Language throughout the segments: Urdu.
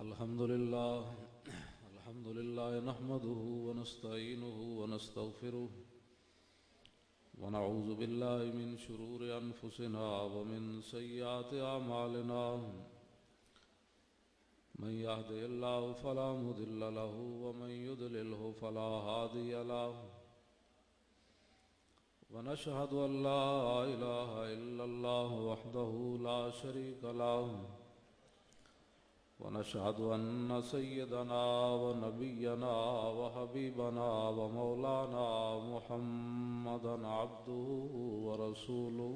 الحمد لله نحمده ونستعينه ونستغفره ونعوذ بالله من شرور أنفسنا ومن سيئات أعمالنا من يهده الله فلا مضل له ومن يضلله فلا هادي له ونشهد أن لا إله إلا الله وحده لا شريك له ونشهد أن سيدنا ونبينا وحبيبنا ومولانا محمدا عبده ورسوله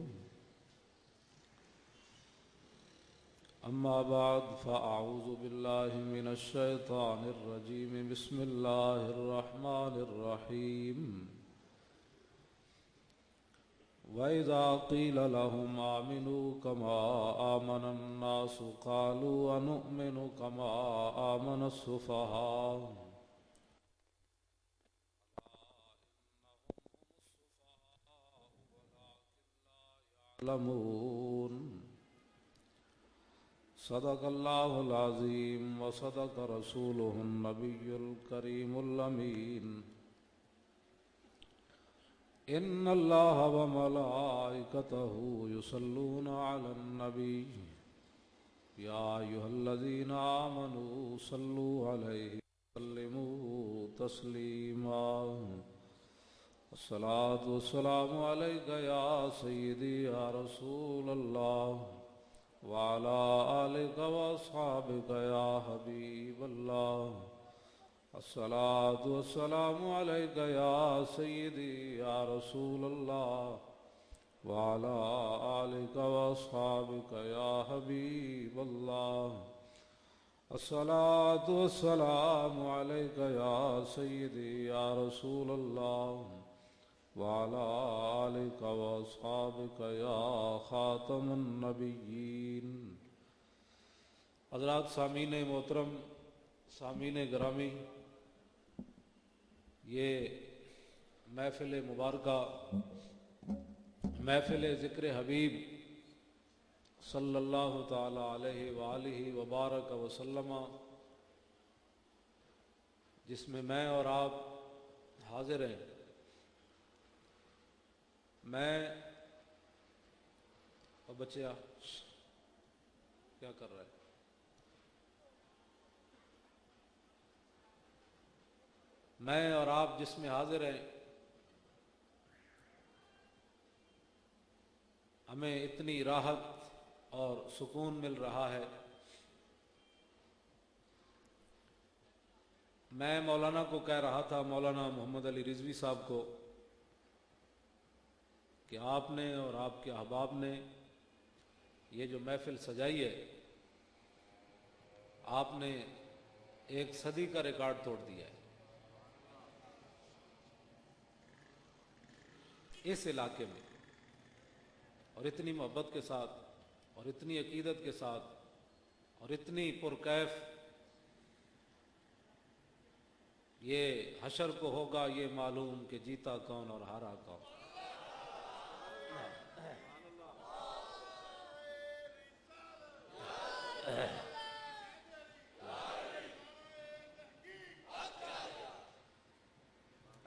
أما بعد فأعوذ بالله من الشيطان الرجيم بسم الله الرحمن الرحيم وَإِذَا قِيلَ لَهُمْ آمِنُوا كَمَا آمَنَ النَّاسُ قَالُوا وَنُؤْمِنُ كَمَا آمَنَ السُّفَهَاءُ يَعْلَمُونَ صدق الله العظيم وصدق رسوله النبي الكريم الأمين إن الله وملائكته يصلون على النبي يا أيها الذين آمنوا صلوا عليه وسلموا تسليما الصلاة والسلام عليك يا سيدي يا رسول الله وعلى آلك وأصحابك يا حبيب الله الصلاة والسلام عليك يا سيدي يا رسول الله وعلى آلك وأصحابك يا حبيب الله الصلاة والسلام عليك يا سيدي يا رسول الله وعلى آلك وأصحابك يا خاتم النبيين. حضرات سامعین محترم، سامعین گرامی، یہ محفل مبارکہ، محفل ذکر حبیب صلی اللہ تعالی علیہ وآلہ وبارک وسلم، جس میں میں اور آپ حاضر ہیں. میں اور بچیا کیا کر رہا ہے؟ میں اور آپ جس میں حاضر ہیں، ہمیں اتنی راحت اور سکون مل رہا ہے. میں مولانا کو کہہ رہا تھا، مولانا محمد علی رضوی صاحب کو، کہ آپ نے اور آپ کے احباب نے یہ جو محفل سجائی ہے، آپ نے ایک صدی کا ریکارڈ توڑ دیا ہے. اس علاقے میں، اور اتنی محبت کے ساتھ اور اتنی عقیدت کے ساتھ اور اتنی پرکیف، یہ حشر کو ہوگا یہ معلوم کہ جیتا کون اور ہارا کون.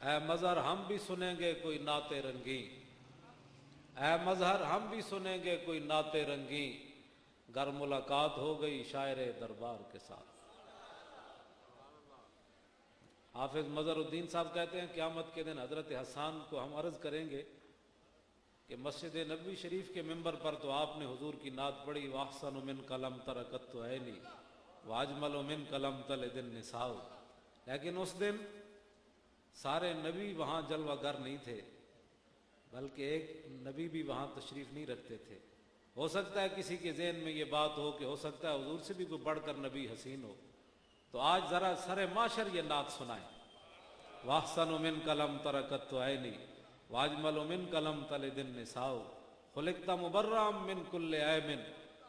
اے مظہر ہم بھی سنیں گے کوئی نعت رنگی، اے مظہر ہم بھی سنیں گے کوئی نعت رنگی، گر ملاقات ہو گئی شاعر دربار کے ساتھ. حافظ مظہر الدین صاحب کہتے ہیں قیامت کے دن حضرت حسان کو ہم عرض کریں گے کہ مسجد نبوی شریف کے ممبر پر تو آپ نے حضور کی نعت پڑھی، وَأَحْسَنُ مِنْكَ لَمْ تَرَكَتُّ عَيْنِي وَأَجْمَلُ مِنْكَ لَمْ تَلِدِ النِّسَاءُ. لیکن اس دن سارے نبی وہاں جلوہ گر نہیں تھے، بلکہ ایک نبی بھی وہاں تشریف نہیں رکھتے تھے. ہو سکتا ہے کسی کے ذہن میں یہ بات ہو کہ ہو سکتا ہے حضور سے بھی کوئی بڑھ کر نبی حسین ہو، تو آج ذرا سر معاشر یہ نعت سنائیں. وَأَحْسَنُ مِنْكَ لَمْ تَرَكَتُّ عَيْنِي وَأَجْمَلُ مِنْكَ لَمْ تَلِدِ النِّسَاءُ خُلِقْتَ مُبَرَّأً مِنْ كُلِّ عَيْبٍ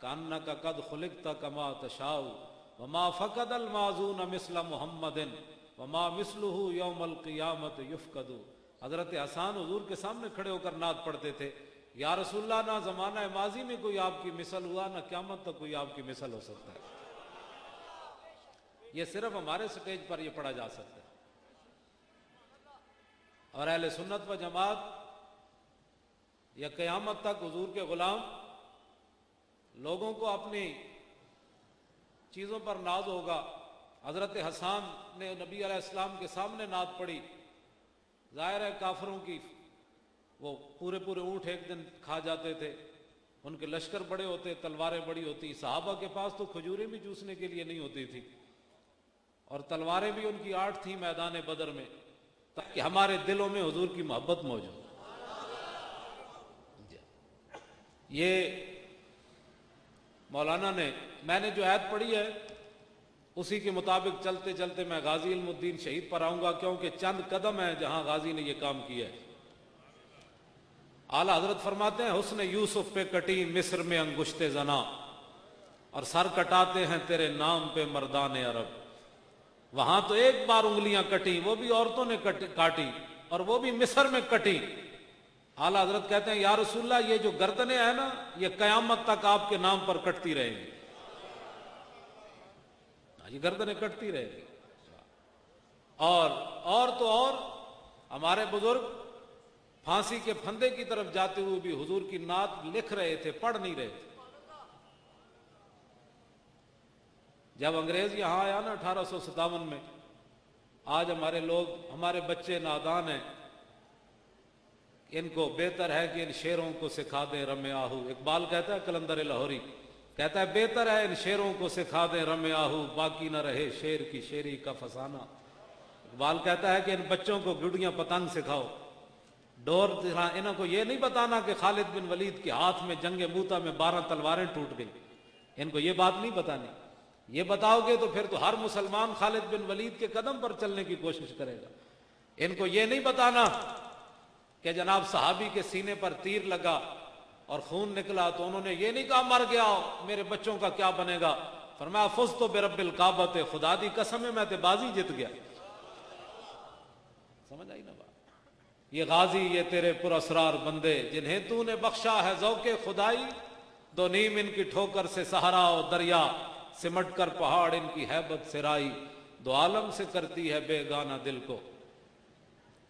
كَأَنَّكَ قَدْ خُلِقْتَ كَمَا تَشَاءُ وَمَا فَقَدَ الْمَعْزُونَ مِثْلَ مُحَمَّدٍ وَمَا مِثْلُهُ يَوْمَ الْقِيَامَةِ يُفْقَدُ. حضرت حسان حضور کے سامنے کھڑے ہو کر نعت پڑھتے تھے، یا رسول اللہ نہ زمانہ ماضی میں کوئی آپ کی مثل ہوا، نہ قیامت تک کوئی آپ کی مثل ہو سکتا ہے. یہ صرف ہمارے سٹیج پر یہ پڑھا جا سکتا ہے. اور اہل سنت و جماعت یا قیامت تک حضور کے غلام لوگوں کو اپنی چیزوں پر ناز ہوگا. حضرت حسان نے نبی علیہ السلام کے سامنے نعت پڑھی. ظاہر ہے کافروں کی وہ پورے اونٹ ایک دن کھا جاتے تھے, ان کے لشکر بڑے ہوتے, تلواریں بڑی ہوتی. صحابہ کے پاس تو کھجوریں بھی چوسنے کے لیے نہیں ہوتی تھی, اور تلواریں بھی ان کی 8 تھیں میدان بدر میں, تاکہ ہمارے دلوں میں حضور کی محبت موجود. یہ مولانا نے, میں نے جو آیت پڑھی ہے اسی کے مطابق چلتے چلتے میں غازی علم الدین شہید پر آؤں گا, کیونکہ چند قدم ہیں جہاں غازی نے یہ کام کیا ہے. اعلیٰ حضرت فرماتے ہیں حسن یوسف پہ کٹی مصر میں انگشت زنا, اور سر کٹاتے ہیں تیرے نام پہ مردان عرب. وہاں تو ایک بار انگلیاں کٹی, وہ بھی عورتوں نے کاٹی, اور وہ بھی مصر میں کٹی. اعلیٰ حضرت کہتے ہیں یا رسول اللہ یہ جو گردنیں ہیں نا یہ قیامت تک آپ کے نام پر کٹتی رہیں گی, یہ گردنیں کٹتی رہیں گی. اور تو اور ہمارے بزرگ پھانسی کے پھندے کی طرف جاتے ہوئے بھی حضور کی نعت لکھ رہے تھے, پڑھ نہیں رہے تھے. جب انگریز یہاں آیا نا 1857 میں, آج ہمارے لوگ, ہمارے بچے نادان ہیں, ان کو بہتر ہے کہ ان شیروں کو سکھا دیں رم آہو. اقبال کہتا ہے, کلندر لاہوری کہتا ہے بہتر ہے ان شیروں کو سکھا دیں رم آہو, باقی نہ رہے شیر کی شیری کا فسانہ. اقبال کہتا ہے کہ ان بچوں کو گڈیاں پتنگ سکھاؤ, ڈور انہوں کو یہ نہیں بتانا کہ خالد بن ولید کے ہاتھ میں جنگ موتا میں 12 تلواریں ٹوٹ گئی. ان کو یہ بات نہیں بتانی. یہ بتاؤ گے تو پھر تو ہر مسلمان خالد بن ولید کے قدم پر چلنے کی کوشش کرے گا. ان کو یہ نہیں بتانا کہ جناب صحابی کے سینے پر تیر لگا اور خون نکلا تو انہوں نے یہ نہیں کہا مر گیا میرے بچوں کا کیا بنے گا. فرمایا فزت برب الکعبۃ, خدا دی قسم ہے میں تے بازی جت گیا. سمجھ آئی نا بات. یہ غازی یہ تیرے پراسرار بندے جنہیں تو نے بخشا ہے ذوق خدائی, دو نیم ان کی ٹھوکر سے صحرا و دریا, سمٹ کر پہاڑ ان کی ہیبت سرائی, دو عالم سے کرتی ہے بے گانہ دل کو.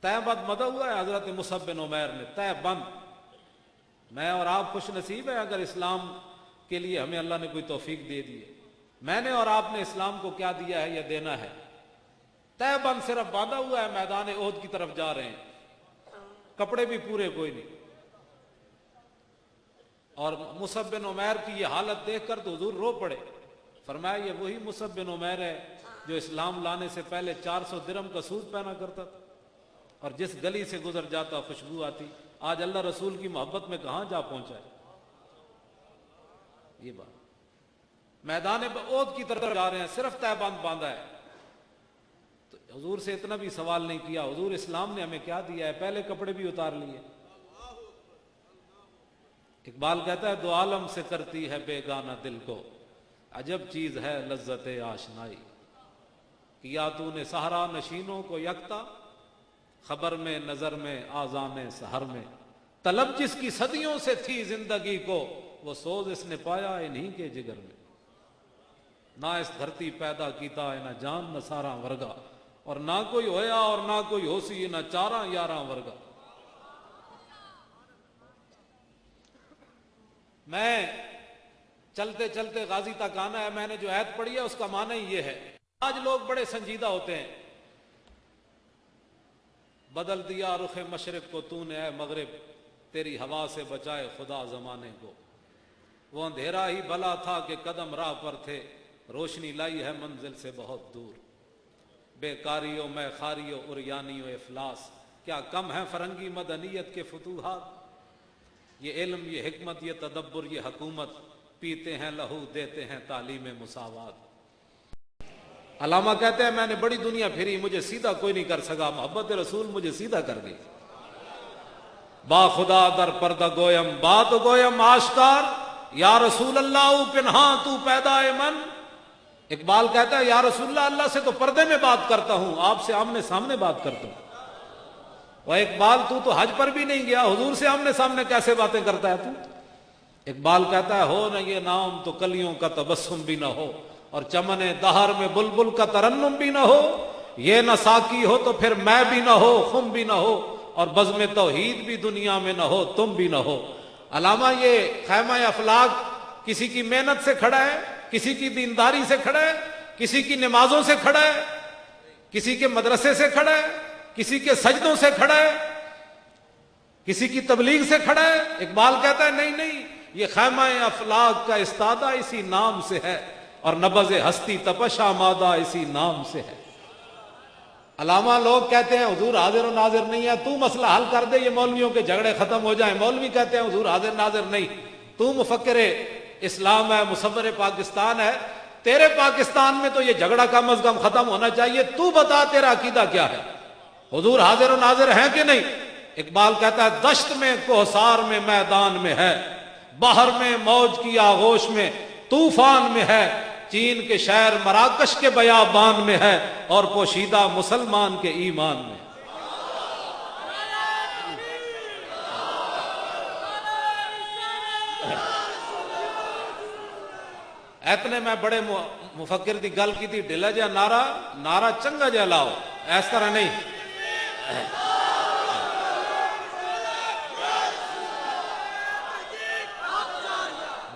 تہ بند مدہ ہوا ہے حضرت مصعب بن عمیر نے, تہ بند. میں اور آپ خوش نصیب ہیں اگر اسلام کے لیے ہمیں اللہ نے کوئی توفیق دے دی ہے. میں نے اور آپ نے اسلام کو کیا دیا ہے یا دینا ہے. تہ بند صرف باندھا ہوا ہے, میدان احد کی طرف جا رہے ہیں, کپڑے بھی پورے کوئی نہیں. اور مصعب بن عمیر کی یہ حالت دیکھ کر تو حضور رو پڑے. فرمایا یہ وہی مصعب بن عمیر ہے جو اسلام لانے سے پہلے 400 درہم کا سوٹ پہنا کرتا تھا, اور جس گلی سے گزر جاتا خوشبو آتی. آج اللہ رسول کی محبت میں کہاں جا پہنچا ہے. یہ بات میدان احد کی طرف جا رہے ہیں, صرف تہ بند باندھا ہے. تو حضور سے اتنا بھی سوال نہیں کیا, حضور اسلام نے ہمیں کیا دیا ہے, پہلے کپڑے بھی اتار لیے. اقبال کہتا ہے دو عالم سے کرتی ہے بے گانہ دل کو, عجب چیز ہے لذت آشنائی. کیا تو نے صحرا نشینوں کو یکتا, خبر میں نظر میں آذان سحر میں. طلب جس کی صدیوں سے تھی زندگی کو, وہ سوز اس نے پایا انہی کے جگر میں. نہ اس دھرتی پیدا کیتا ہے نہ جان نہ سارا ورگا, اور نہ کوئی ہویا اور نہ کوئی ہوسی نہ 4-11 ورگا. میں چلتے چلتے غازی تک آنا ہے. میں نے جو آیت پڑھی ہے اس کا معنی یہ ہے. آج لوگ بڑے سنجیدہ ہوتے ہیں. بدل دیا رخ مشرق کو تو نے اے مغرب, تیری ہوا سے بچائے خدا زمانے کو. وہ اندھیرا ہی بھلا تھا کہ قدم راہ پر تھے, روشنی لائی ہے منزل سے بہت دور. بیکاریوں میں خاریوں اریانیوں افلاس, کیا کم ہے فرنگی مدنیت کے فتوحات. یہ علم یہ حکمت یہ تدبر یہ حکومت, پیتے ہیں لہو دیتے ہیں تعلیم مساوات. علامہ کہتے ہیں میں نے بڑی دنیا پھری, مجھے سیدھا کوئی نہیں کر سکا, محبت رسول مجھے سیدھا کر گئی. با خدا در پردہ گویم بات گویم آشکار, یا رسول اللہ پنہاں تو پیدا من. اقبال کہتا ہے یا رسول اللہ, اللہ سے تو پردے میں بات کرتا ہوں, آپ سے آمنے سامنے بات کرتا ہوں. اور اقبال تو حج پر بھی نہیں گیا, حضور سے آمنے سامنے کیسے باتیں کرتا ہے تو. اقبال کہتا ہے ہو نہ یہ نام تو کلیوں کا تبسم بھی نہ ہو, اور چمن دہر میں بلبل کا ترنم بھی نہ ہو، یہ نہ ساقی ہو تو پھر میں بھی نہ ہو، خم بھی نہ ہو، اور بزم توحید بھی دنیا میں نہ ہو، تم بھی نہ ہو۔ علامہ یہ خیمہ افلاک کسی کی محنت سے کھڑا ہے، کسی کی دینداری سے کھڑا ہے، کسی کی نمازوں سے کھڑا ہے، کسی کے مدرسے سے کھڑا ہے، کسی کے سجدوں سے کھڑا ہے، کسی کی تبلیغ سے کھڑا ہے۔ اقبال کہتا ہے نہیں نہیں، یہ خیمہ افلاک کا استادہ اسی نام سے ہے، اور نبض ہستی تپش آمادہ اسی نام سے ہے۔ علامہ لوگ کہتے ہیں حضور حاضر و ناظر نہیں ہے، تو مسئلہ حل کر دے، یہ مولویوں کے جھگڑے ختم ہو جائیں۔ مولوی کہتے ہیں حضور حاضر ناظر نہیں، تو مفکر اسلام ہے، مصور پاکستان ہے، تیرے پاکستان میں تو یہ جھگڑا کم از کم ختم ہونا چاہیے، تو بتا تیرا عقیدہ کیا ہے، حضور حاضر و ناظر ہیں کہ نہیں؟ اقبال کہتا ہے دشت میں کوہسار میں میدان میں ہے، بحر میں موج کی آغوش میں طوفان میں ہے، چین کے شہر مراکش کے بیابان میں ہے، اور پوشیدہ مسلمان کے ایمان میں۔ اتنے میں بڑے مفکر دی گل کی تھی، ڈھلا جا نعرہ چنگا جا لاؤ، اس طرح نہیں۔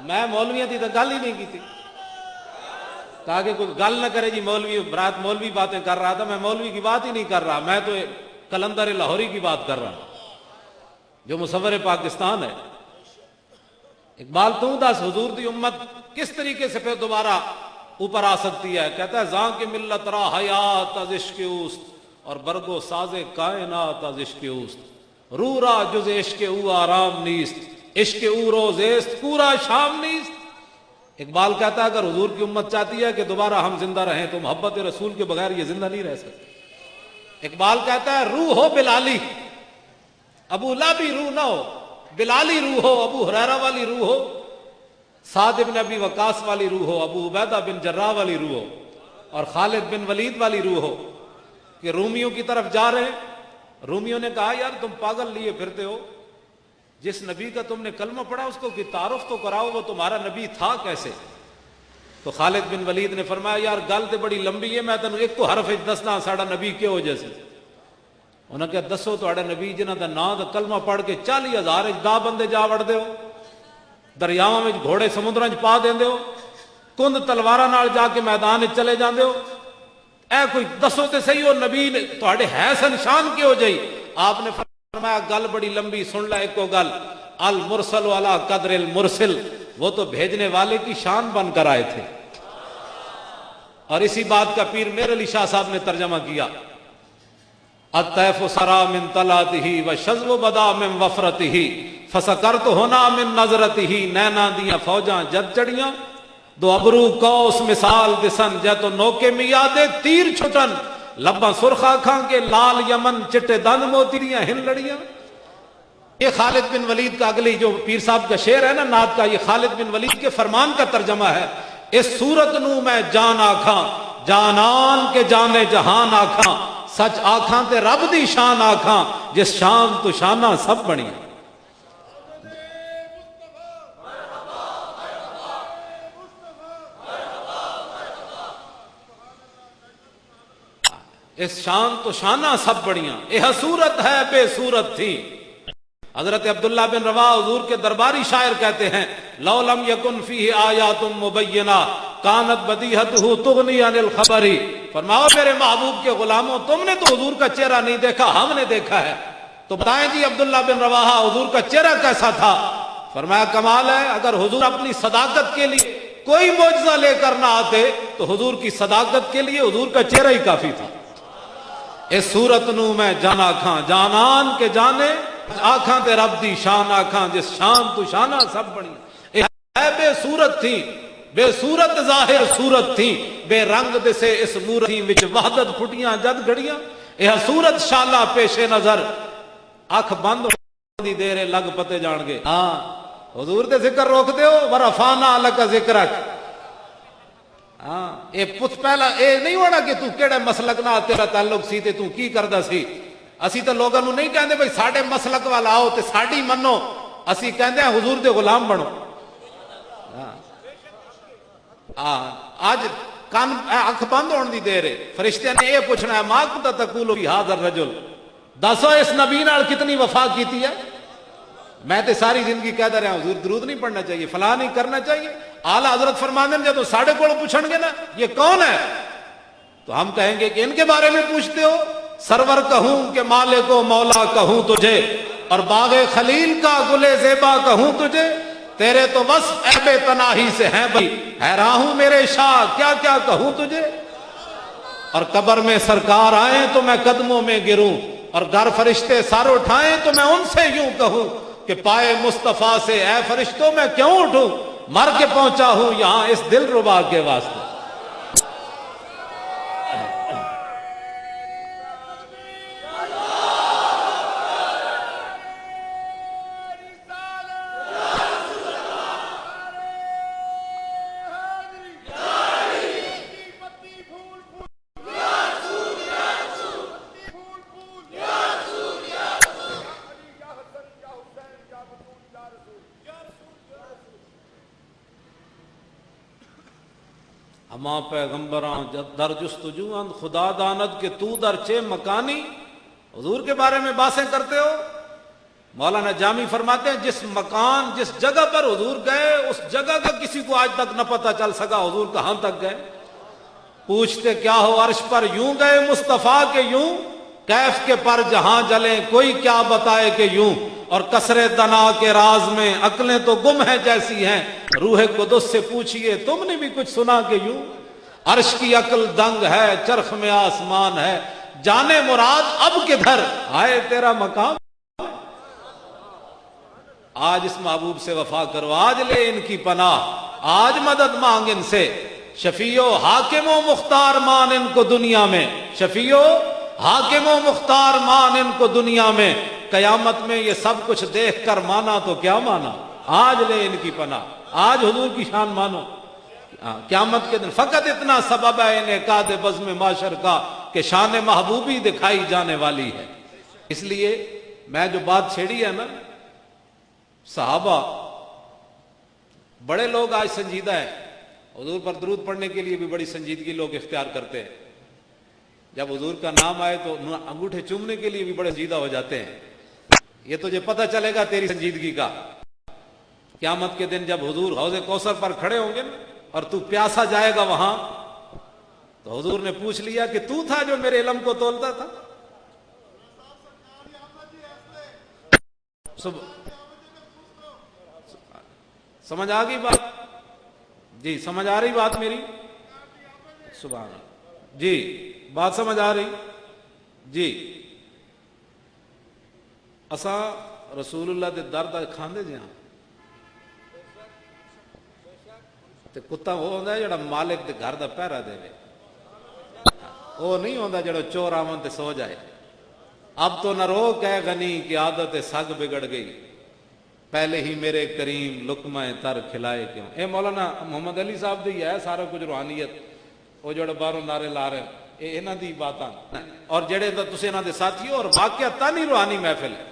میں مولویوں کی تو گل ہی نہیں کی تھی، تاکہ کوئی گل نہ کرے جی مولوی برات مولوی باتیں کر رہا تھا، میں مولوی کی بات ہی نہیں کر رہا، میں تو کلندر لاہوری کی بات کر رہا ہوں جو مصور پاکستان ہے۔ اقبال تو دس حضور دی امت کس طریقے سے پھر دوبارہ اوپر آ سکتی ہے؟ کہتا ہے زاں کی ملت را حیات از عشق اوست، اور برگو ساز کائنات از عشق اوست، رو را جز عشق او آرام نیست، عشق او روزیست پورا شام نیست۔ اقبال کہتا ہے اگر حضور کی امت چاہتی ہے کہ دوبارہ ہم زندہ رہیں تو محبت رسول کے بغیر یہ زندہ نہیں رہ سکتے۔ اقبال کہتا ہے روح ہو بلالی، ابو لابی روح نہ ہو، بلالی روح ہو، ابو ہریرہ والی روح ہو، سعد بن ابی وقاص والی روح ہو، ابو عبیدہ بن جراح والی روح ہو، اور خالد بن ولید والی روح ہو، کہ رومیوں کی طرف جا رہے ہیں۔ رومیوں نے کہا یار تم پاگل لیے پھرتے ہو، جس نبی کا تم نے کلمہ پڑھا اس کو کی تعارف تو کراؤ، وہ تمہارا نبی تھا کیسے؟ تو خالد بن ولید نے فرمایا یار گل تو بڑی لمبی ہے، میں تینوں ایک تو حرف دسنا ساڑا نبی کیوں جیسے۔ انہوں نے کہا دسو تہاڈا نبی جنہاں دا نام دا کلمہ پڑھ کے 40,000 دا بندے جا وڑدے ہو، دریاواں وچ گھوڑے سمندراں وچ پا دیندے ہو، کند تلواراں نال جا کے میدان وچ چلے جاندے ہو، اے کوئی دسو تے صحیح ہو نبی نے تہاڈے ہے شان کیوں جئی؟ آپ نے فرمایا گل بڑی لمبی، سن لے ایک گل، المرسل والا قدر المرسل، وہ تو بھیجنے والے کی شان بن کر آئے تھے۔ اور اسی بات کا پیر میر علی شاہ صاحب نے ترجمہ کیا، الطیف سرا من طلعتہ وشذو بدا من وفرتہ فسکرت ہونا من نظرتہ، نینا دیاں فوجاں جد چڑیاں، دو ابرو کوس مثال دسن، جے تو نوکے میادے تیر چھٹن، لباں سرخا کھاں کے لال یمن چٹے دن موتیریاں ہن لڑیاں۔ یہ خالد بن ولید کا اگلی جو پیر صاحب کا شعر ہے نا نعت کا، یہ خالد بن ولید کے فرمان کا ترجمہ ہے۔ اس صورت نو میں جان آکھاں، جانان کے جانے جہان آکھاں، سچ آکھاں تے رب دی شان آکھاں، جس شان تو شانہ سب بنی۔ اس شان تو شانہ سب بڑیاں، یہ صورت ہے بے صورت تھی۔ حضرت عبداللہ بن رواح حضور کے درباری شاعر کہتے ہیں لو لم یکن فیہ آیات مبینہ کانت بدیہتہ تغنی عن الخبر، فرماؤ میرے محبوب کے غلاموں تم نے تو حضور کا چہرہ نہیں دیکھا، ہم نے دیکھا ہے، تو بتائیں جی عبداللہ بن رواح حضور کا چہرہ کیسا تھا؟ فرمایا کمال ہے، اگر حضور اپنی صداقت کے لیے کوئی معجزہ لے کر نہ آتے تو حضور کی صداقت کے لیے حضور کا چہرہ ہی کافی تھا۔ اس صورت نو میں جانا کھاں، جانان کے جانے آکھاں تے رب دی شان آکھاں، جس شان تو شانہ سب بڑی۔ اے بے صورت تھی، بے صورت ظاہر صورت تھی، بے رنگ دے سے اس مورتی وچ وحدت پھٹیاں جد گھڑیاں، یہ صورت شالا پیش نظر، اکھ بند دی دیرے لگ پتے جان گے۔ ہاں حضور دے ذکر روک دیو، ورفعنا لک ذکرک۔ ہاں اے پوچھ پہلا اے نہیں ہونا کہ تو کیڑے مسلک نہ تیرا تعلق سی تے تو کی کردا سی۔ اسی تو لوگوں نہیں کہندے بھئی ساڈے مسلک والا آؤ تے ساڈی منو، اسی کہندے حضور دے غلام بنو۔ آج کان اکھ بند ہونے دی دیر ہے. فرشتے نے یہ پوچھنا ہے ما کنت تقول فی ھذا الرجل, دسو اس نبی نال کتنی وفا کیتی ہے. میں تے ساری زندگی کہتا رہا حضور درود نہیں پڑھنا چاہیے, فلاں نہیں کرنا چاہیے. اعلیٰ حضرت فرماندے ہیں جب ساڑھے کو پوچھن گے نا یہ کون ہے, تو ہم کہیں گے کہ ان کے بارے میں پوچھتے ہو. سرور کہوں کہ مالک و مولا کہوں تجھے, اور باغ خلیل کا گلے زیبا کہوں تجھے. تیرے تو وصف عیب تناہی سے ہیں بھائی, حیران ہوں میرے شاہ کیا کیا کہوں تجھے. اور قبر میں سرکار آئیں تو میں قدموں میں گروں, اور گر فرشتے سر اٹھائیں تو میں ان سے یوں کہوں کہ پائے مصطفیٰ سے اے فرشتوں میں کیوں اٹھوں, مر کے پہنچا ہوں یہاں اس دل ربا کے واسطے. ہما پیغمبراں در جستجو خدا داند کہ تو در چے مکانی. حضور کے بارے میں باتیں کرتے ہو. مولانا جامی فرماتے ہیں جس مکان جس جگہ پر حضور گئے اس جگہ کا کسی کو آج تک نہ پتہ چل سکا حضور کہاں تک گئے. پوچھتے کیا ہو عرش پر یوں گئے مصطفیٰ کے یوں, کیف کے پر جہاں جلیں کوئی کیا بتائے کہ یوں. اور کسرے دنا کے راز میں عقلیں تو گم ہیں جیسی ہیں, روح قدس سے پوچھئے تم نے بھی کچھ سنا کہ یوں. عرش کی عقل دنگ ہے چرخ میں آسمان ہے, جانے مراد اب کدھر آئے تیرا مقام. آج اس محبوب سے وفا کرو, آج لے ان کی پناہ, آج مدد مانگ ان سے. شفیع و حاکم و مختار مان ان کو دنیا میں, شفیع و حاکم و مختار مان ان کو دنیا میں. قیامت میں یہ سب کچھ دیکھ کر مانا تو کیا مانا, آج لے ان کی پناہ, آج حضور کی شان مانو. قیامت کے دن فقط اتنا سبب ہے انعقاد بزم معاشر کا کہ شان محبوبی دکھائی جانے والی ہے. اس لیے میں جو بات چھیڑی ہے نا, صحابہ بڑے لوگ آج سنجیدہ ہیں. حضور پر درود پڑھنے کے لیے بھی بڑی سنجیدگی لوگ اختیار کرتے ہیں. جب حضور کا نام آئے تو انگوٹھے چومنے کے لیے بھی بڑے سنجیدہ ہو جاتے ہیں. یہ تجھے پتہ چلے گا تیری سنجیدگی کا قیامت کے دن جب حضور حوض کوثر پر کھڑے ہوں گے اور تو پیاسا جائے گا وہاں, تو حضور نے پوچھ لیا کہ تو تھا جو میرے علم کو تولتا تھا. سمجھ آ گئی بات جی, سمجھ آ رہی بات میری, سبحان اللہ جی, بات سمجھ آ رہی جی. اساں رسول اللہ دے در دا کھاندے جے ہاں, تے کتا وہ ہوندا ہے جڑا مالک دے گھر دا پہرا دے, وہ نہیں ہوندا جڑا چور آون تے سو جائے. اب تو نہ رو کہ غنی کی عادت سگ بگڑ گئی, پہلے ہی میرے کریم لقمہ تر کھلائے کیوں. اے مولانا محمد علی صاحب دی ہے سارا کچھ روحانیت, وہ جڑے باہروں نعرے لا رہے ہیں یہ انہاں دی باتاں, اور جڑے تسی انہاں دے ساتھی ہو, اور واقعہ نہیں روحانی محفل ہے,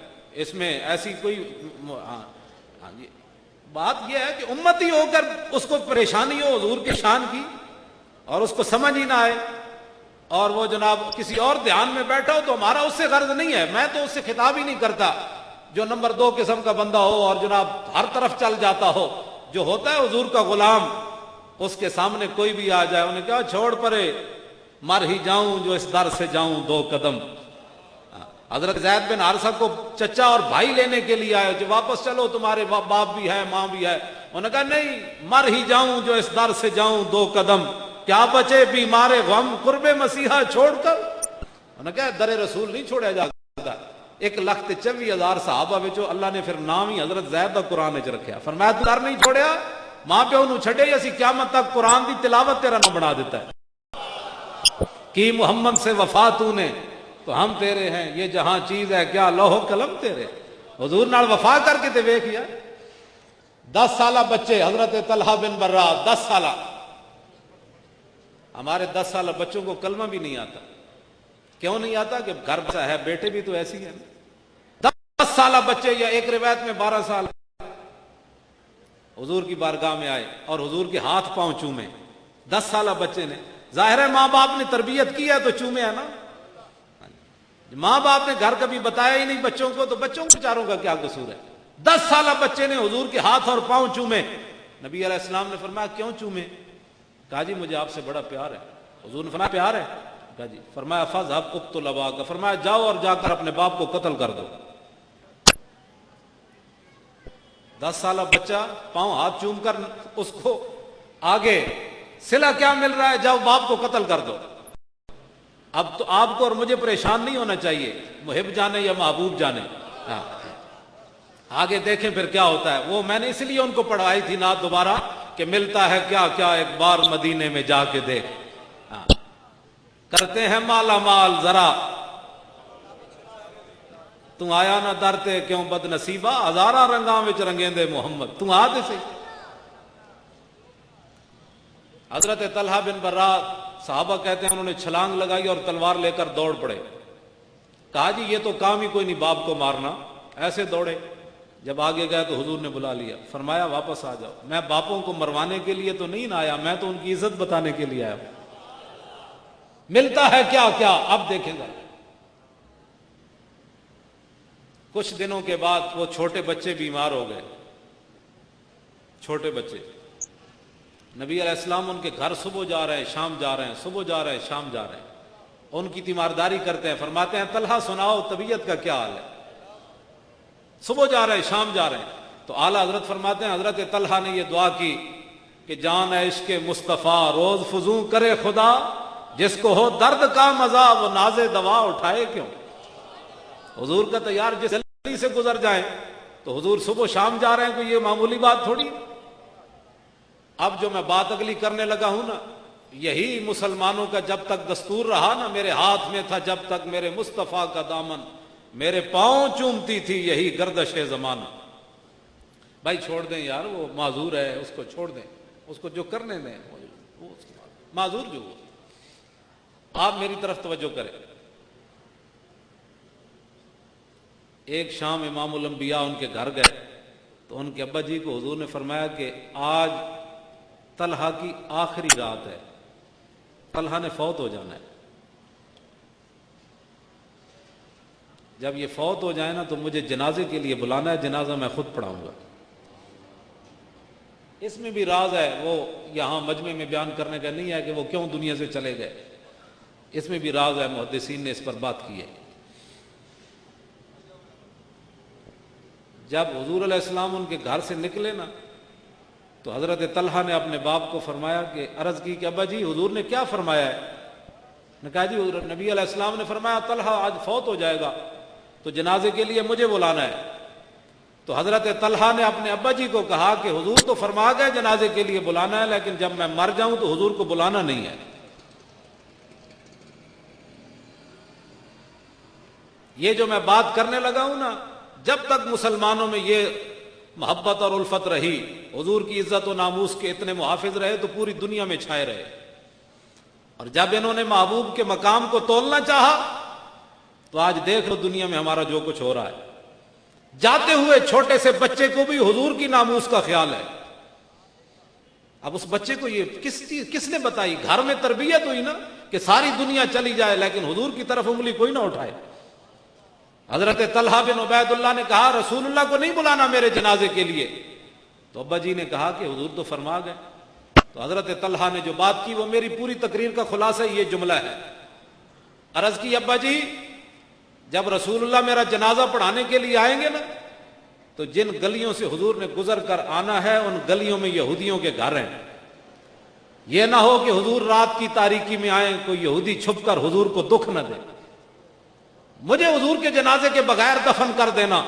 اس میں ایسی کوئی بات یہ ہے کہ امتی ہو کر اس کو پریشانی ہو حضور کی شان کی اور اس کو سمجھ ہی نہ آئے, اور وہ جناب کسی اور دھیان میں بیٹھا ہو, تو ہمارا اس سے غرض نہیں ہے. میں تو اس سے خطاب ہی نہیں کرتا جو نمبر 2 قسم کا بندہ ہو اور جناب ہر طرف چل جاتا ہو. جو ہوتا ہے حضور کا غلام, اس کے سامنے کوئی بھی آ جائے انہیں کہا چھوڑ پرے, مر ہی جاؤں جو اس در سے جاؤں 2 قدم. حضرت زید بن حارثہ کو چچا اور بھائی لینے کے لیے آئے, جو واپس چلو تمہارے باپ بھی ہے ماں بھی ہے. انہوں نے کہا نہیں, مر ہی جاؤں جو اس در سے جاؤں 2 قدم, کیا بچے بیمار غم قرب مسیحا چھوڑ کر. انہوں نے کہا در رسول نہیں چھوڑا جاتا. 1,24,000 صحابہ وچوں اللہ نے پھر نام ہی حضرت زید دا قرآن وچ رکھیا. فرمایا تو در نہیں چھوڑیا, ماں پیو نو چھڈے اسی قیامت تک قرآن دی تلاوت تیرا نام بنا دیتا ہے. کی محمد سے وفا تو نے تو ہم تیرے ہیں, یہ جہاں چیز ہے کیا لوح و قلم تیرے. حضور نال وفا کر کے تے ویکھیا. 10 سالہ بچے حضرت طلحہ بن برا, 10 سالہ. ہمارے 10 سالہ بچوں کو کلمہ بھی نہیں آتا. کیوں نہیں آتا؟ کہ گھر سے ہے, بیٹے بھی تو ایسی ہیں. 10 سالہ بچے, یا ایک روایت میں 12 سال, حضور کی بارگاہ میں آئے اور حضور کے ہاتھ پاؤں چومے. 10 سالہ بچے نے ظاہر ہے ماں باپ نے تربیت کی ہے تو چومے ہے نا. ماں باپ نے گھر کبھی بتایا ہی نہیں بچوں کو تو بچوں کو بیچاروں کا کیا قصور ہے. 10 سالہ بچے نے حضور کے ہاتھ اور پاؤں چومے. نبی علیہ السلام نے فرمایا کیوں چومے؟ کہا جی مجھے آپ سے بڑا پیار ہے. حضور نے فرمایا پیار ہے؟ کہا جی. فرمایا فاذهب اقتل اباک، فرمایا جاؤ اور جا کر اپنے باپ کو قتل کر دو. 10 سالہ بچہ پاؤں ہاتھ چوم کر اس کو آگے صلہ کیا مل رہا ہے؟ جاؤ باپ کو قتل کر دو. اب تو آپ کو اور مجھے پریشان نہیں ہونا چاہیے، محب جانے یا محبوب جانے. ہاں آگے دیکھیں پھر کیا ہوتا ہے. وہ میں نے اس لیے ان کو پڑھائی تھی نعت دوبارہ کہ ملتا ہے کیا کیا ایک بار مدینے میں جا کے دیکھ. ہاں کرتے ہیں مالا مال ذرا تو آیا نہ درتے کیوں بد نصیبہ، ہزارہ رنگاں وچ رنگیندے محمد تو آ دے سی. حضرت طلحہ بن برا صحابہ کہتے ہیں انہوں نے چھلانگ لگائی اور تلوار لے کر دوڑ پڑے. کہا جی یہ تو کام ہی کوئی نہیں باپ کو مارنا. ایسے دوڑے. جب آگے گئے تو حضور نے بلا لیا. فرمایا واپس آ جاؤ، میں باپوں کو مروانے کے لیے تو نہیں نہ آیا، میں تو ان کی عزت بتانے کے لیے آیا ہوں. ملتا ہے کیا کیا اب دیکھیں گا. کچھ دنوں کے بعد وہ چھوٹے بچے بیمار ہو گئے. چھوٹے بچے نبی علیہ السلام ان کے گھر صبح جا رہے ہیں شام جا رہے ہیں، صبح جا رہے ہیں شام جا رہے ہیں. ان کی تیمارداری کرتے ہیں. فرماتے ہیں طلحہ سناؤ طبیعت کا کیا حال ہے؟ صبح جا رہے ہیں شام جا رہے ہیں. تو اعلیٰ حضرت فرماتے ہیں حضرت طلحہ نے یہ دعا کی کہ جان عشق مصطفیٰ روز فزوں کرے خدا، جس کو ہو درد کا مزہ وہ ناز دوا اٹھائے کیوں. حضور کا تیار جس گلی سے گزر جائیں تو حضور صبح شام جا رہے ہیں، کوئی یہ معمولی بات تھوڑی. اب جو میں بات اگلی کرنے لگا ہوں نا، یہی مسلمانوں کا جب تک دستور رہا نا، میرے ہاتھ میں تھا جب تک میرے مصطفیٰ کا دامن، میرے پاؤں چومتی تھی یہی گردش زمانہ. بھائی چھوڑ دیں یار، وہ معذور ہے اس کو چھوڑ دیں، اس کو جو کرنے دیں، وہ معذور جو ہو. آپ میری طرف توجہ کریں. ایک شام امام الانبیاء ان کے گھر گئے تو ان کے ابا جی کو حضور نے فرمایا کہ آج طلحہ کی آخری رات ہے، طلحہ نے فوت ہو جانا ہے. جب یہ فوت ہو جائے نا تو مجھے جنازے کے لیے بلانا ہے، جنازہ میں خود پڑھاؤں گا. اس میں بھی راز ہے، وہ یہاں مجمع میں بیان کرنے کا نہیں ہے کہ وہ کیوں دنیا سے چلے گئے. اس میں بھی راز ہے، محدثین نے اس پر بات کی ہے. جب حضور علیہ السلام ان کے گھر سے نکلے نا تو حضرت طلحہ نے اپنے باپ کو فرمایا کہ عرض کی کہ ابا جی حضور نے کیا فرمایا ہے؟ نے کہا جی نبی علیہ السلام نے فرمایا طلحہ آج فوت ہو جائے گا تو جنازے کے لیے مجھے بلانا ہے. تو حضرت طلحہ نے اپنے ابا جی کو کہا کہ حضور تو فرما گئے جنازے کے لیے بلانا ہے، لیکن جب میں مر جاؤں تو حضور کو بلانا نہیں ہے. یہ جو میں بات کرنے لگا ہوں نا، جب تک مسلمانوں میں یہ محبت اور الفت رہی، حضور کی عزت و ناموس کے اتنے محافظ رہے تو پوری دنیا میں چھائے رہے. اور جب انہوں نے محبوب کے مقام کو تولنا چاہا تو آج دیکھ لو دنیا میں ہمارا جو کچھ ہو رہا ہے. جاتے ہوئے چھوٹے سے بچے کو بھی حضور کی ناموس کا خیال ہے. اب اس بچے کو یہ کس نے بتائی؟ گھر میں تربیت ہوئی نا کہ ساری دنیا چلی جائے لیکن حضور کی طرف انگلی کوئی نہ اٹھائے. حضرت طلحہ بن عبید اللہ نے کہا رسول اللہ کو نہیں بلانا میرے جنازے کے لیے. تو ابا جی نے کہا کہ حضور تو فرما گئے. تو حضرت طلحہ نے جو بات کی وہ میری پوری تقریر کا خلاصہ یہ جملہ ہے. عرض کی ابا جی جب رسول اللہ میرا جنازہ پڑھانے کے لیے آئیں گے نا تو جن گلیوں سے حضور نے گزر کر آنا ہے ان گلیوں میں یہودیوں کے گھر ہیں. یہ نہ ہو کہ حضور رات کی تاریکی میں آئیں کوئی یہودی چھپ کر حضور کو دکھ نہ دے. مجھے حضور کے جنازے کے بغیر دفن کر دینا.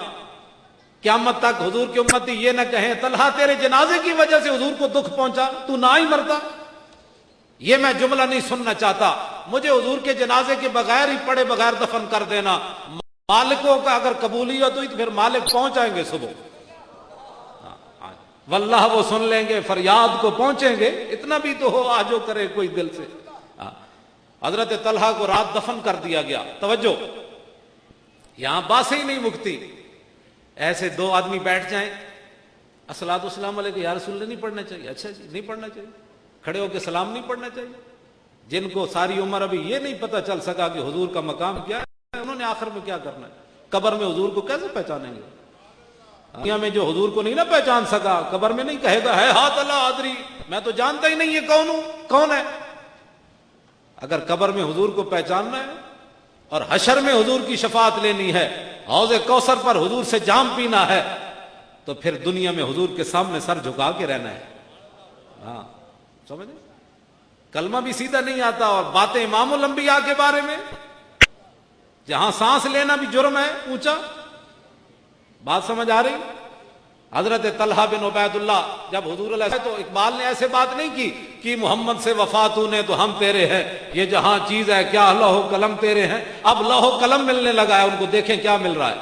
قیامت تک حضور کی امتی یہ نہ کہیں طلحہ تیرے جنازے کی وجہ سے حضور کو دکھ پہنچا، تو نہ ہی مرتا. یہ میں جملہ نہیں سننا چاہتا. مجھے حضور کے جنازے کے بغیر ہی پڑے بغیر دفن کر دینا. مالکوں کا اگر قبولیت ہوئی تو پھر مالک پہنچ آئیں گے صبح، واللہ وہ سن لیں گے، فریاد کو پہنچیں گے. اتنا بھی تو ہو آجو کرے کوئی دل سے. حضرت طلحہ کو رات دفن کر دیا گیا. توجہ، یہاں باتیں ہی نہیں مکتی. ایسے دو آدمی بیٹھ جائیں، الصلوۃ والسلام علیہ یا رسول اللہ نہیں پڑھنا چاہیے. اچھا جی نہیں پڑھنا چاہیے. کھڑے ہو کے سلام نہیں پڑھنا چاہیے. جن کو ساری عمر ابھی یہ نہیں پتہ چل سکا کہ حضور کا مقام کیا ہے، انہوں نے آخر میں کیا کرنا ہے؟ قبر میں حضور کو کیسے پہچانیں گے؟ دنیا میں جو حضور کو نہیں نہ پہچان سکا، قبر میں نہیں کہے گا ہے ہاتھ اللہ آدری، میں تو جانتا ہی نہیں یہ کون ہوں، کون ہے؟ اگر قبر میں حضور کو پہچاننا ہے اور حشر میں حضور کی شفاعت لینی ہے، حوض کوثر پر حضور سے جام پینا ہے، تو پھر دنیا میں حضور کے سامنے سر جھکا کے رہنا ہے۔ ہاں سمجھے؟ کلمہ بھی سیدھا نہیں آتا اور باتیں امام الانبیاء کے بارے میں، جہاں سانس لینا بھی جرم ہے اونچا۔ بات سمجھ آ رہی؟ حضرت طلحہ بن عبید اللہ جب حضور علیہ السلام، تو اقبال نے ایسے بات نہیں کی کہ محمد سے وفا تو نے تو ہم تیرے ہیں، یہ جہاں چیز ہے کیا لوح و قلم تیرے ہیں۔ اب لوح و قلم ملنے لگا ہے ان کو، دیکھیں کیا مل رہا ہے۔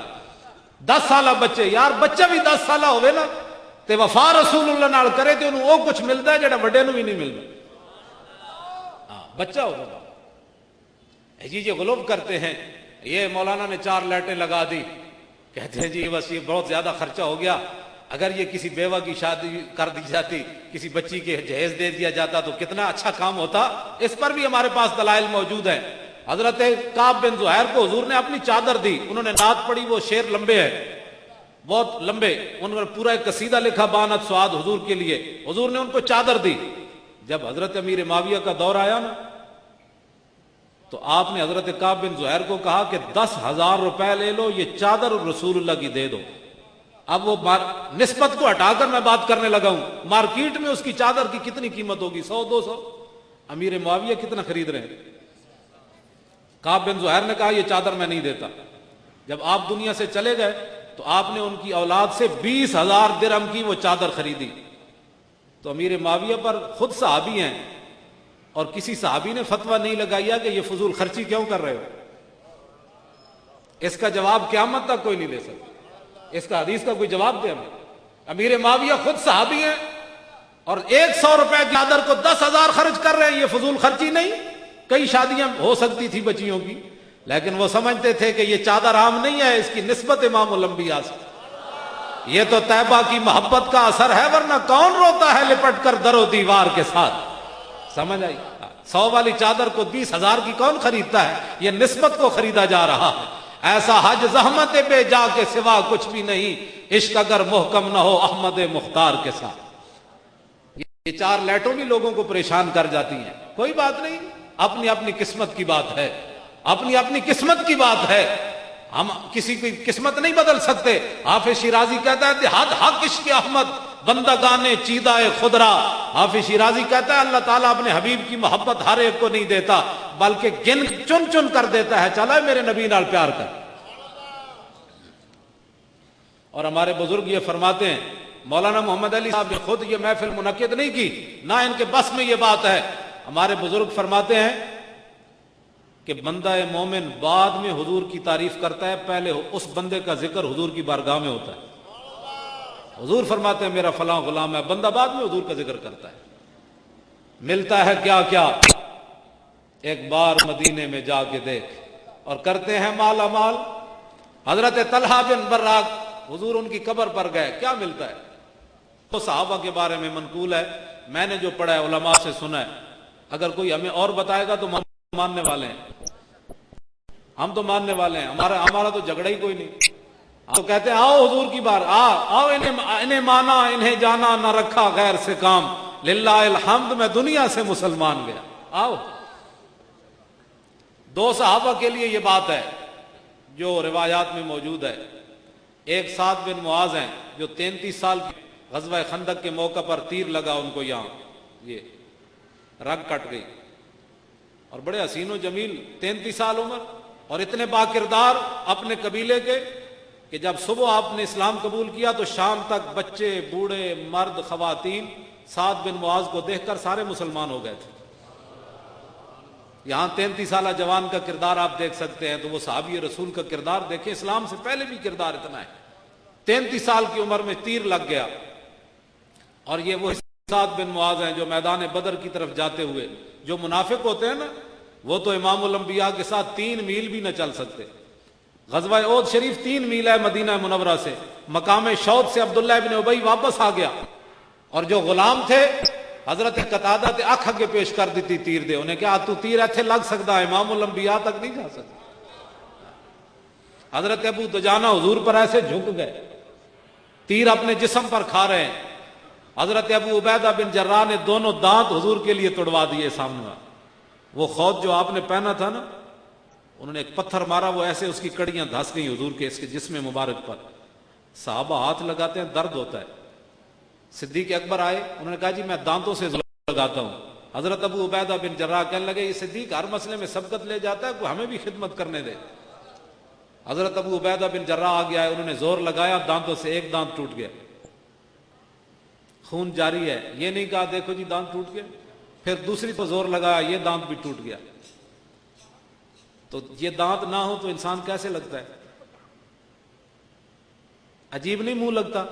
10 سالہ بچے، یار بچہ بھی 10 سالہ ہوئے نا تے وفا رسول اللہ نال کرے تے انہوں وہ کچھ ملتا ہے جڑا بڑے نو بھی نہیں ملتا۔ ہاں بچہ ہو گیا جی، یہ غلوب کرتے ہیں، یہ مولانا نے 4 لائٹیں لگا دی، کہتے ہیں جی بس یہ بہت زیادہ خرچہ ہو گیا، اگر یہ کسی بیوہ کی شادی کر دی جاتی، کسی بچی کے جہیز دے دیا جاتا تو کتنا اچھا کام ہوتا۔ اس پر بھی ہمارے پاس دلائل موجود ہیں۔ حضرت کعب بن زہیر کو حضور نے اپنی چادر دی، انہوں نے نعت پڑھی، وہ شعر لمبے ہیں بہت لمبے، انہوں نے پورا ایک قصیدہ لکھا بانت سعاد حضور کے لیے، حضور نے ان کو چادر دی۔ جب حضرت امیر معاویہ کا دور آیا نا تو آپ نے حضرت کعب بن زہیر کو کہا کہ 10,000 روپے لے لو، یہ چادر رسول اللہ کی دے دو۔ اب وہ نسبت کو ہٹا کر میں بات کرنے لگا ہوں، مارکیٹ میں اس کی چادر کی کتنی قیمت ہوگی؟ 100-200۔ امیر معاویہ کتنا خرید رہے ہیں؟ کعب بن زہیر نے کہا یہ چادر میں نہیں دیتا۔ جب آپ دنیا سے چلے گئے تو آپ نے ان کی اولاد سے 20,000 درہم کی وہ چادر خریدی۔ تو امیر معاویہ پر خود صحابی ہیں اور کسی صحابی نے فتویٰ نہیں لگایا کہ یہ فضول خرچی کیوں کر رہے ہو۔ اس کا جواب قیامت تک کوئی نہیں دے سکتا، اس کا حدیث کا کوئی جواب دے ہمیں۔ امیر معاویہ خود صحابی ہیں اور 100 روپے کی چادر کو 10,000 خرچ کر رہے ہیں، یہ فضول خرچی نہیں؟ کئی شادیاں ہو سکتی تھی بچیوں کی، لیکن وہ سمجھتے تھے کہ یہ چادر عام نہیں ہے، اس کی نسبت امام الانبیاء سے، یہ تو طیبہ کی محبت کا اثر ہے، ورنہ کون روتا ہے لپٹ کر در و دیوار کے ساتھ۔ سمجھ آئی؟ 100 والی چادر کو 20,000 کی کون خریدتا ہے؟ یہ نسبت کو خریدا جا رہا ہے۔ ایسا حج زحمت بے جا کے سوا کچھ بھی نہیں، عشق اگر محکم نہ ہو احمد مختار کے ساتھ۔ یہ 4 لائٹوں بھی لوگوں کو پریشان کر جاتی ہیں، کوئی بات نہیں، اپنی اپنی قسمت کی بات ہے، اپنی اپنی قسمت کی بات ہے، ہم کسی کی قسمت نہیں بدل سکتے۔ حافظ شیرازی کہتا ہے حد حق عشق احمد بندگان چیدہ خدرا۔ حافظ شیرازی کہتا ہے اللہ تعالیٰ اپنے حبیب کی محبت ہر ایک کو نہیں دیتا، بلکہ چن چن کر دیتا ہے، چلا میرے نبی نال پیار کر۔ اور ہمارے بزرگ یہ فرماتے ہیں، مولانا محمد علی صاحب نے خود یہ محفل منعقد نہیں کی، نہ ان کے بس میں یہ بات ہے۔ ہمارے بزرگ فرماتے ہیں کہ بندہ مومن بعد میں حضور کی تعریف کرتا ہے، پہلے اس بندے کا ذکر حضور کی بارگاہ میں ہوتا ہے۔ حضور فرماتے ہیں میرا فلاں غلام ہے، بندہ بعد میں حضور کا ذکر کرتا ہے۔ ملتا ہے کیا کیا ایک بار مدینے میں جا کے دیکھ، اور کرتے ہیں مالا مال۔ حضرت طلحہ بن براق حضور ان کی قبر پر گئے، کیا ملتا ہے؟ تو صحابہ کے بارے میں منقول ہے، میں نے جو پڑھا ہے علماء سے سنا ہے، اگر کوئی ہمیں اور بتائے گا تو ماننے والے ہیں، ہم تو ماننے والے ہیں، ہمارا تو جھگڑا ہی کوئی نہیں۔ ہم تو کہتے ہیں آؤ حضور کی بار، آؤ انہیں مانا انہیں جانا، نہ رکھا غیر سے کام، للہ الحمد میں دنیا سے مسلمان گیا، آؤ۔ 2 صحابہ کے لیے یہ بات ہے جو روایات میں موجود ہے۔ ایک سعد بن معاذ ہیں جو 33 سال کی غزوہ خندق کے موقع پر تیر لگا ان کو، یہاں یہ رگ کٹ گئی، اور بڑے حسین و جمیل، 33 سال عمر، اور اتنے باکردار اپنے قبیلے کے کہ جب صبح آپ نے اسلام قبول کیا تو شام تک بچے بوڑھے مرد خواتین سعد بن معاذ کو دیکھ کر سارے مسلمان ہو گئے تھے۔ یہاں 33 سالہ جوان کا کردار آپ دیکھ سکتے ہیں، تو وہ صحابی رسول کا کردار دیکھیں، اسلام سے پہلے بھی کردار اتنا ہے۔ 33 سال کی عمر میں تیر لگ گیا، اور یہ وہ سعد بن معاذ ہیں جو میدان بدر کی طرف جاتے ہوئے، جو منافق ہوتے ہیں نا وہ تو امام الانبیاء کے ساتھ 3 میل بھی نہ چل سکتے۔ غزوہ احد شریف 3 میل ہے مدینہ منورہ سے، مقام شوط سے عبداللہ ابن ابی واپس آ گیا، اور جو غلام تھے حضرت قتادہ تے اکھ اگے پیش کر دیتی تیر دے، انہیں کہا تو تیر ایتھے لگ سکتا ہے، امام الانبیاء تک نہیں جا سکتا۔ حضرت ابو دجانہ حضور پر ایسے جھک گئے، تیر اپنے جسم پر کھا رہے ہیں۔ حضرت ابو عبیدہ بن جراح نے دونوں دانت حضور کے لیے توڑوا دیے سامنے۔ وہ خود جو آپ نے پہنا تھا نا، انہوں نے ایک پتھر مارا، وہ ایسے اس کی کڑیاں دھس گئیں حضور کے اس کے جسم مبارک پر۔ صحابہ ہاتھ لگاتے ہیں، درد ہوتا ہے۔ صدیق اکبر آئے، انہوں نے کہا جی میں دانتوں سے لگاتا ہوں۔ حضرت ابو عبیدہ بن جراح کہنے لگے یہ صدیق ہر مسئلے میں سبقت لے جاتا ہے، کوئی ہمیں بھی خدمت کرنے دے۔ حضرت ابو عبیدہ بن جراح آگے آئے، انہوں نے زور لگایا، دانتوں سے ایک دانت ٹوٹ گیا، خون جاری ہے۔ یہ نہیں کہا دیکھو جی دانت ٹوٹ گیا، پھر دوسری پر زور لگایا، یہ دانت بھی ٹوٹ گیا۔ تو یہ دانت نہ ہو تو انسان کیسے لگتا ہے؟ عجیب نہیں منہ لگتا؟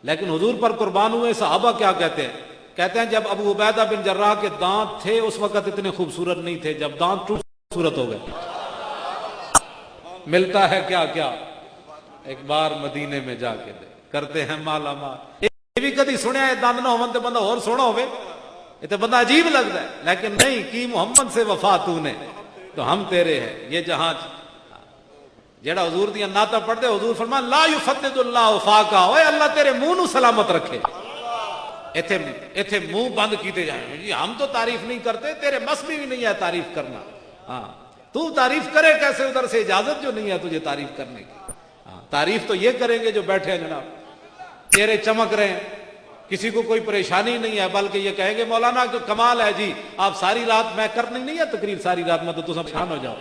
لیکن حضور پر قربان ہوئے صحابہ کیا کہتے ہیں؟ کہتے ہیں جب ابو عبیدہ بن جراح کے دانت تھے اس وقت اتنے خوبصورت نہیں تھے، جب دانت ٹوٹ خوبصورت ہو گئے۔ ملتا ہے کیا کیا ایک بار مدینے میں جا کے دے، کرتے ہیں مالا مال۔ یہ بھی کدی سنیا ہے دند نہ ہون تے بندہ اور سونا ہوئے؟ یہ تو بندہ عجیب لگتا ہے، لیکن نہیں کی محمد سے وفا تو نے تو ہم تیرے ہیں۔ یہ جہاں جیڑا حضور دیا نعتاں پڑھتے، حضور فرمایا لا یفتد اللہ فاقا، اوے اللہ تیرے منہ نو سلامت رکھے۔ ایتھے منہ بند کیتے جائیں جی ہم تو تعریف نہیں کرتے، تیرے مس میں بھی نہیں ہے تعریف کرنا۔ ہاں تو تعریف کرے کیسے، ادھر سے اجازت جو نہیں ہے تجھے تعریف کرنے کی۔ ہاں تعریف تو یہ کریں گے جو بیٹھے ہیں جناب، چہرے چمک رہے ہیں، کسی کو کوئی پریشانی نہیں ہے، بلکہ یہ کہیں گے مولانا کہ کمال ہے جی، آپ ساری رات میں کرنی نہیں ہے تقریر، ساری رات میں تو سب شان ہو جاؤ۔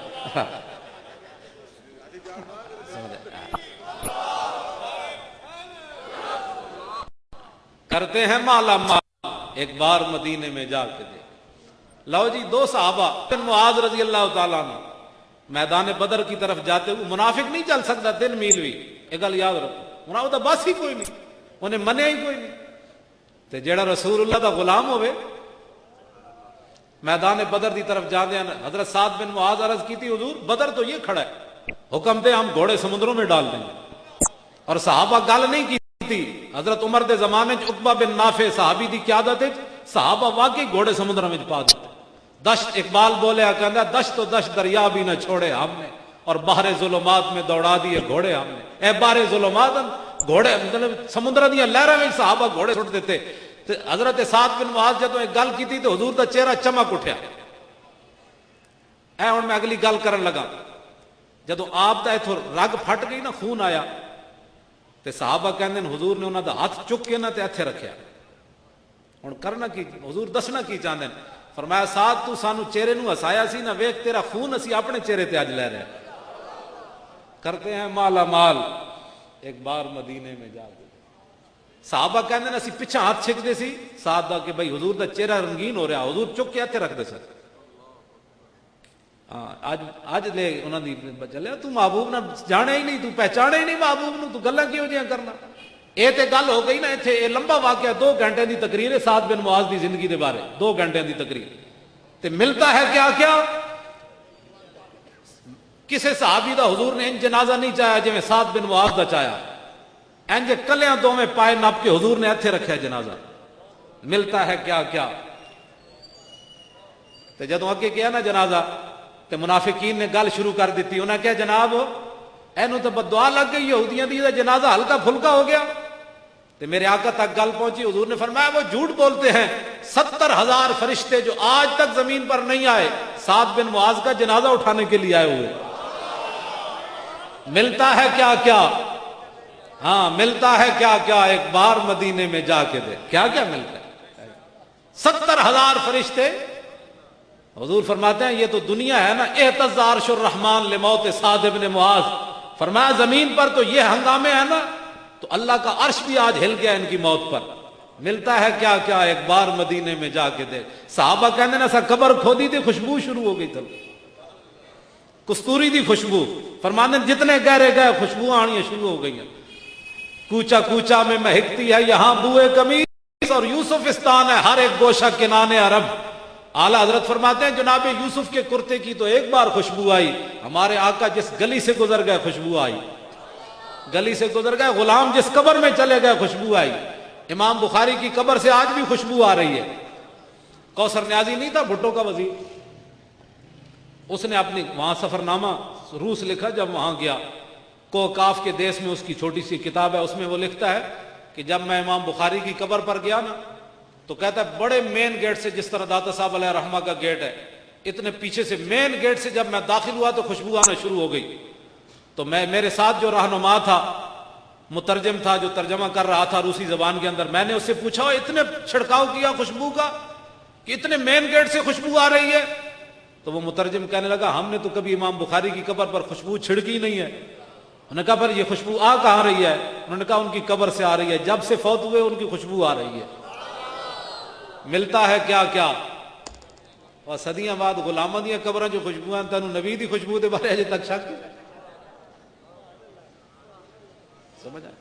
کرتے ہیں مالا مال، ایک بار مدینے میں جا کے دے۔ لو جی دو صحابہ، معاذ رضی اللہ تعالیٰ عنہ میدان بدر کی طرف جاتے ہوئے، منافق نہیں چل سکتا 3 میل بھی، ایک گل یاد رکھو، انہوں نے بس ہی کوئی نہیں، انہیں منیا ہی کوئی نہیں۔ تے جیڑا رسول اللہ دا غلام ہوئے میدان بدر دی طرف جاندے ہیں، حضرت سعد بن معاذ عرض کی تھی حضور بدر تو یہ کھڑا ہے، حکم دے ہم گھوڑے سمندروں میں ڈال دیں گے۔ اور صحابہ گل نہیں کی تھی، حضرت عمر دے زمانے عقبہ بن نافع صحابی دی قیادت ہے، صحابہ واقعی گھوڑے سمندر میں پا دیتے۔ دشت اقبال بولیا کہندا دشت و دشت دریا بھی نہ چھوڑے ہم نے، اور بحر ظلمات میں دوڑا دیے گھوڑے ہم نے۔ اے بحر ظلمات، گھوڑے مطلب سمندر دیا لہراں میں صحابہ گھوڑے چھوڑ دیتے۔ حضرت سعد بن معاذ جدوں ایک گل کی تھی تو حضور دا چہرہ چمک اٹھیا۔ اے ہن میں اگلی گل کرن لگا، جدوں آپ دا ایتھوں رگ پھٹ گئی نا، خون آیا، تے صحابہ کہندے حضور نے انہاں دا ہاتھ چک کے نہ تے ایتھے رکھیا۔ ہن کرنا کی حضور دسنا کی چاہندے ہیں؟ فرمایا سعد تو سانو چہرے نو ہسایا سی نا، ویکھ تیرا خون اسی اپنے چہرے تے اج لے رہے ہیں۔ کرتے ہیں مالا مال، ایک بار مدینے میں جا کے۔ صحابہ کہندے اسی پیچھے ہاتھ چھکدے سی سعد دا کہ بھائی حضور دا چہرہ رنگین ہو رہا، حضور چک کے ایتھے رکھ دے سر۔ اج لے انہاں دی چلے تو محبوب نہ جانے ہی نہیں، تو پہچانے ہی نہیں محبوب نو، تو گلاں کیوں جیاں کرنا؟ اے تے گل ہو گئی نا ایتھے، اے لمبا واقعہ 2 گھنٹے دی تقریر ہے سعد بن معاذ دی زندگی دے بارے، 2 گھنٹے دی تقریر۔ تے ملتا ہے کیا کیا؟ کسے صحابی دا حضور نے ان جنازہ نہیں چاہیا جویں سعد بن معاذ دا چاہیا، انج کلیاں دوویں پائے نپ کے حضور نے ایتھے رکھیا جنازہ۔ ملتا ہے کیا کیا؟ تے جدوں اگے گیا نا جنازہ تے منافقین نے گل شروع کر دیتی، انہاں کہا جناب اینو تو بددعا لگ گئی، یہودیاں دی جنازہ ہلکا پھلکا ہو گیا۔ تے میرے آقا تک گل پہنچی، حضور نے فرمایا وہ جھوٹ بولتے ہیں، 70,000 فرشتے جو آج تک زمین پر نہیں آئے سعد بن معاذ کا جنازہ اٹھانے کے لیے آئے ہوئے۔ ملتا ہے کیا کیا؟ ہاں ملتا ہے کیا کیا؟ ایک بار مدینے میں جا کے دے۔ کیا کیا ملتا ہے؟ 70,000 فرشتے۔ حضور فرماتے ہیں یہ تو دنیا ہے نا، اہتز عرش الرحمن لموت سعد بن معاذ، فرمایا زمین پر تو یہ ہنگامے ہیں نا، تو اللہ کا عرش بھی آج ہل گیا ان کی موت پر۔ ملتا ہے کیا کیا؟ ایک بار مدینے میں جا کے دے۔ صحابہ کہنے نا سا قبر کھودی تھی، خوشبو شروع ہو گئی تھی، کستوری دی خوشبو۔ فرمانے جتنے گہرے گئے خوشبو آنی شروع ہو گئی ہیں۔ کوچا کوچا میں مہکتی ہے یہاں بوئے قمیص، اور یوسفستان ہے ہر ایک گوشہ کنانے عرب۔ اعلیٰ حضرت فرماتے ہیں جناب یوسف کے کرتے کی تو ایک بار خوشبو آئی، ہمارے آقا جس گلی سے گزر گئے خوشبو آئی، گلی سے گزر گئے، غلام جس قبر میں چلے گئے خوشبو آئی۔ امام بخاری کی قبر سے آج بھی خوشبو آ رہی ہے۔ کوثر نیازی نہیں تھا بھٹو کا وزیر، اس نے اپنی وہاں سفر نامہ روس لکھا، جب وہاں گیا کوکاف کے دیس میں اس کی چھوٹی سی کتاب ہے، اس میں وہ لکھتا ہے کہ جب میں امام بخاری کی قبر پر گیا نا تو کہتا ہے بڑے مین گیٹ سے، جس طرح داتا صاحب علیہ رحمہ کا گیٹ ہے، اتنے پیچھے سے مین گیٹ سے جب میں داخل ہوا تو خوشبو آنا شروع ہو گئی. تو میرے ساتھ جو رہنما تھا، مترجم تھا جو ترجمہ کر رہا تھا روسی زبان کے اندر، میں نے اس سے پوچھا اتنے چھڑکاؤ کیا خوشبو کا کہ اتنے مین گیٹ سے خوشبو آ رہی ہے؟ تو وہ مترجم کہنے لگا ہم نے تو کبھی امام بخاری کی قبر پر خوشبو چھڑکی نہیں ہے. انہوں نے کہا پر یہ خوشبو آ کہاں رہی ہے؟ انہوں نے کہا ان کی قبر سے آ رہی ہے، جب سے فوت ہوئے ان کی خوشبو آ رہی ہے. ملتا ہے کیا کیا، اور صدیاں بعد غلاماں دیاں قبراں جو خوشبوਆਂ تینوں نبی دی خوشبو دے بارے اجے تک شک ہے. سمجھ آئے؟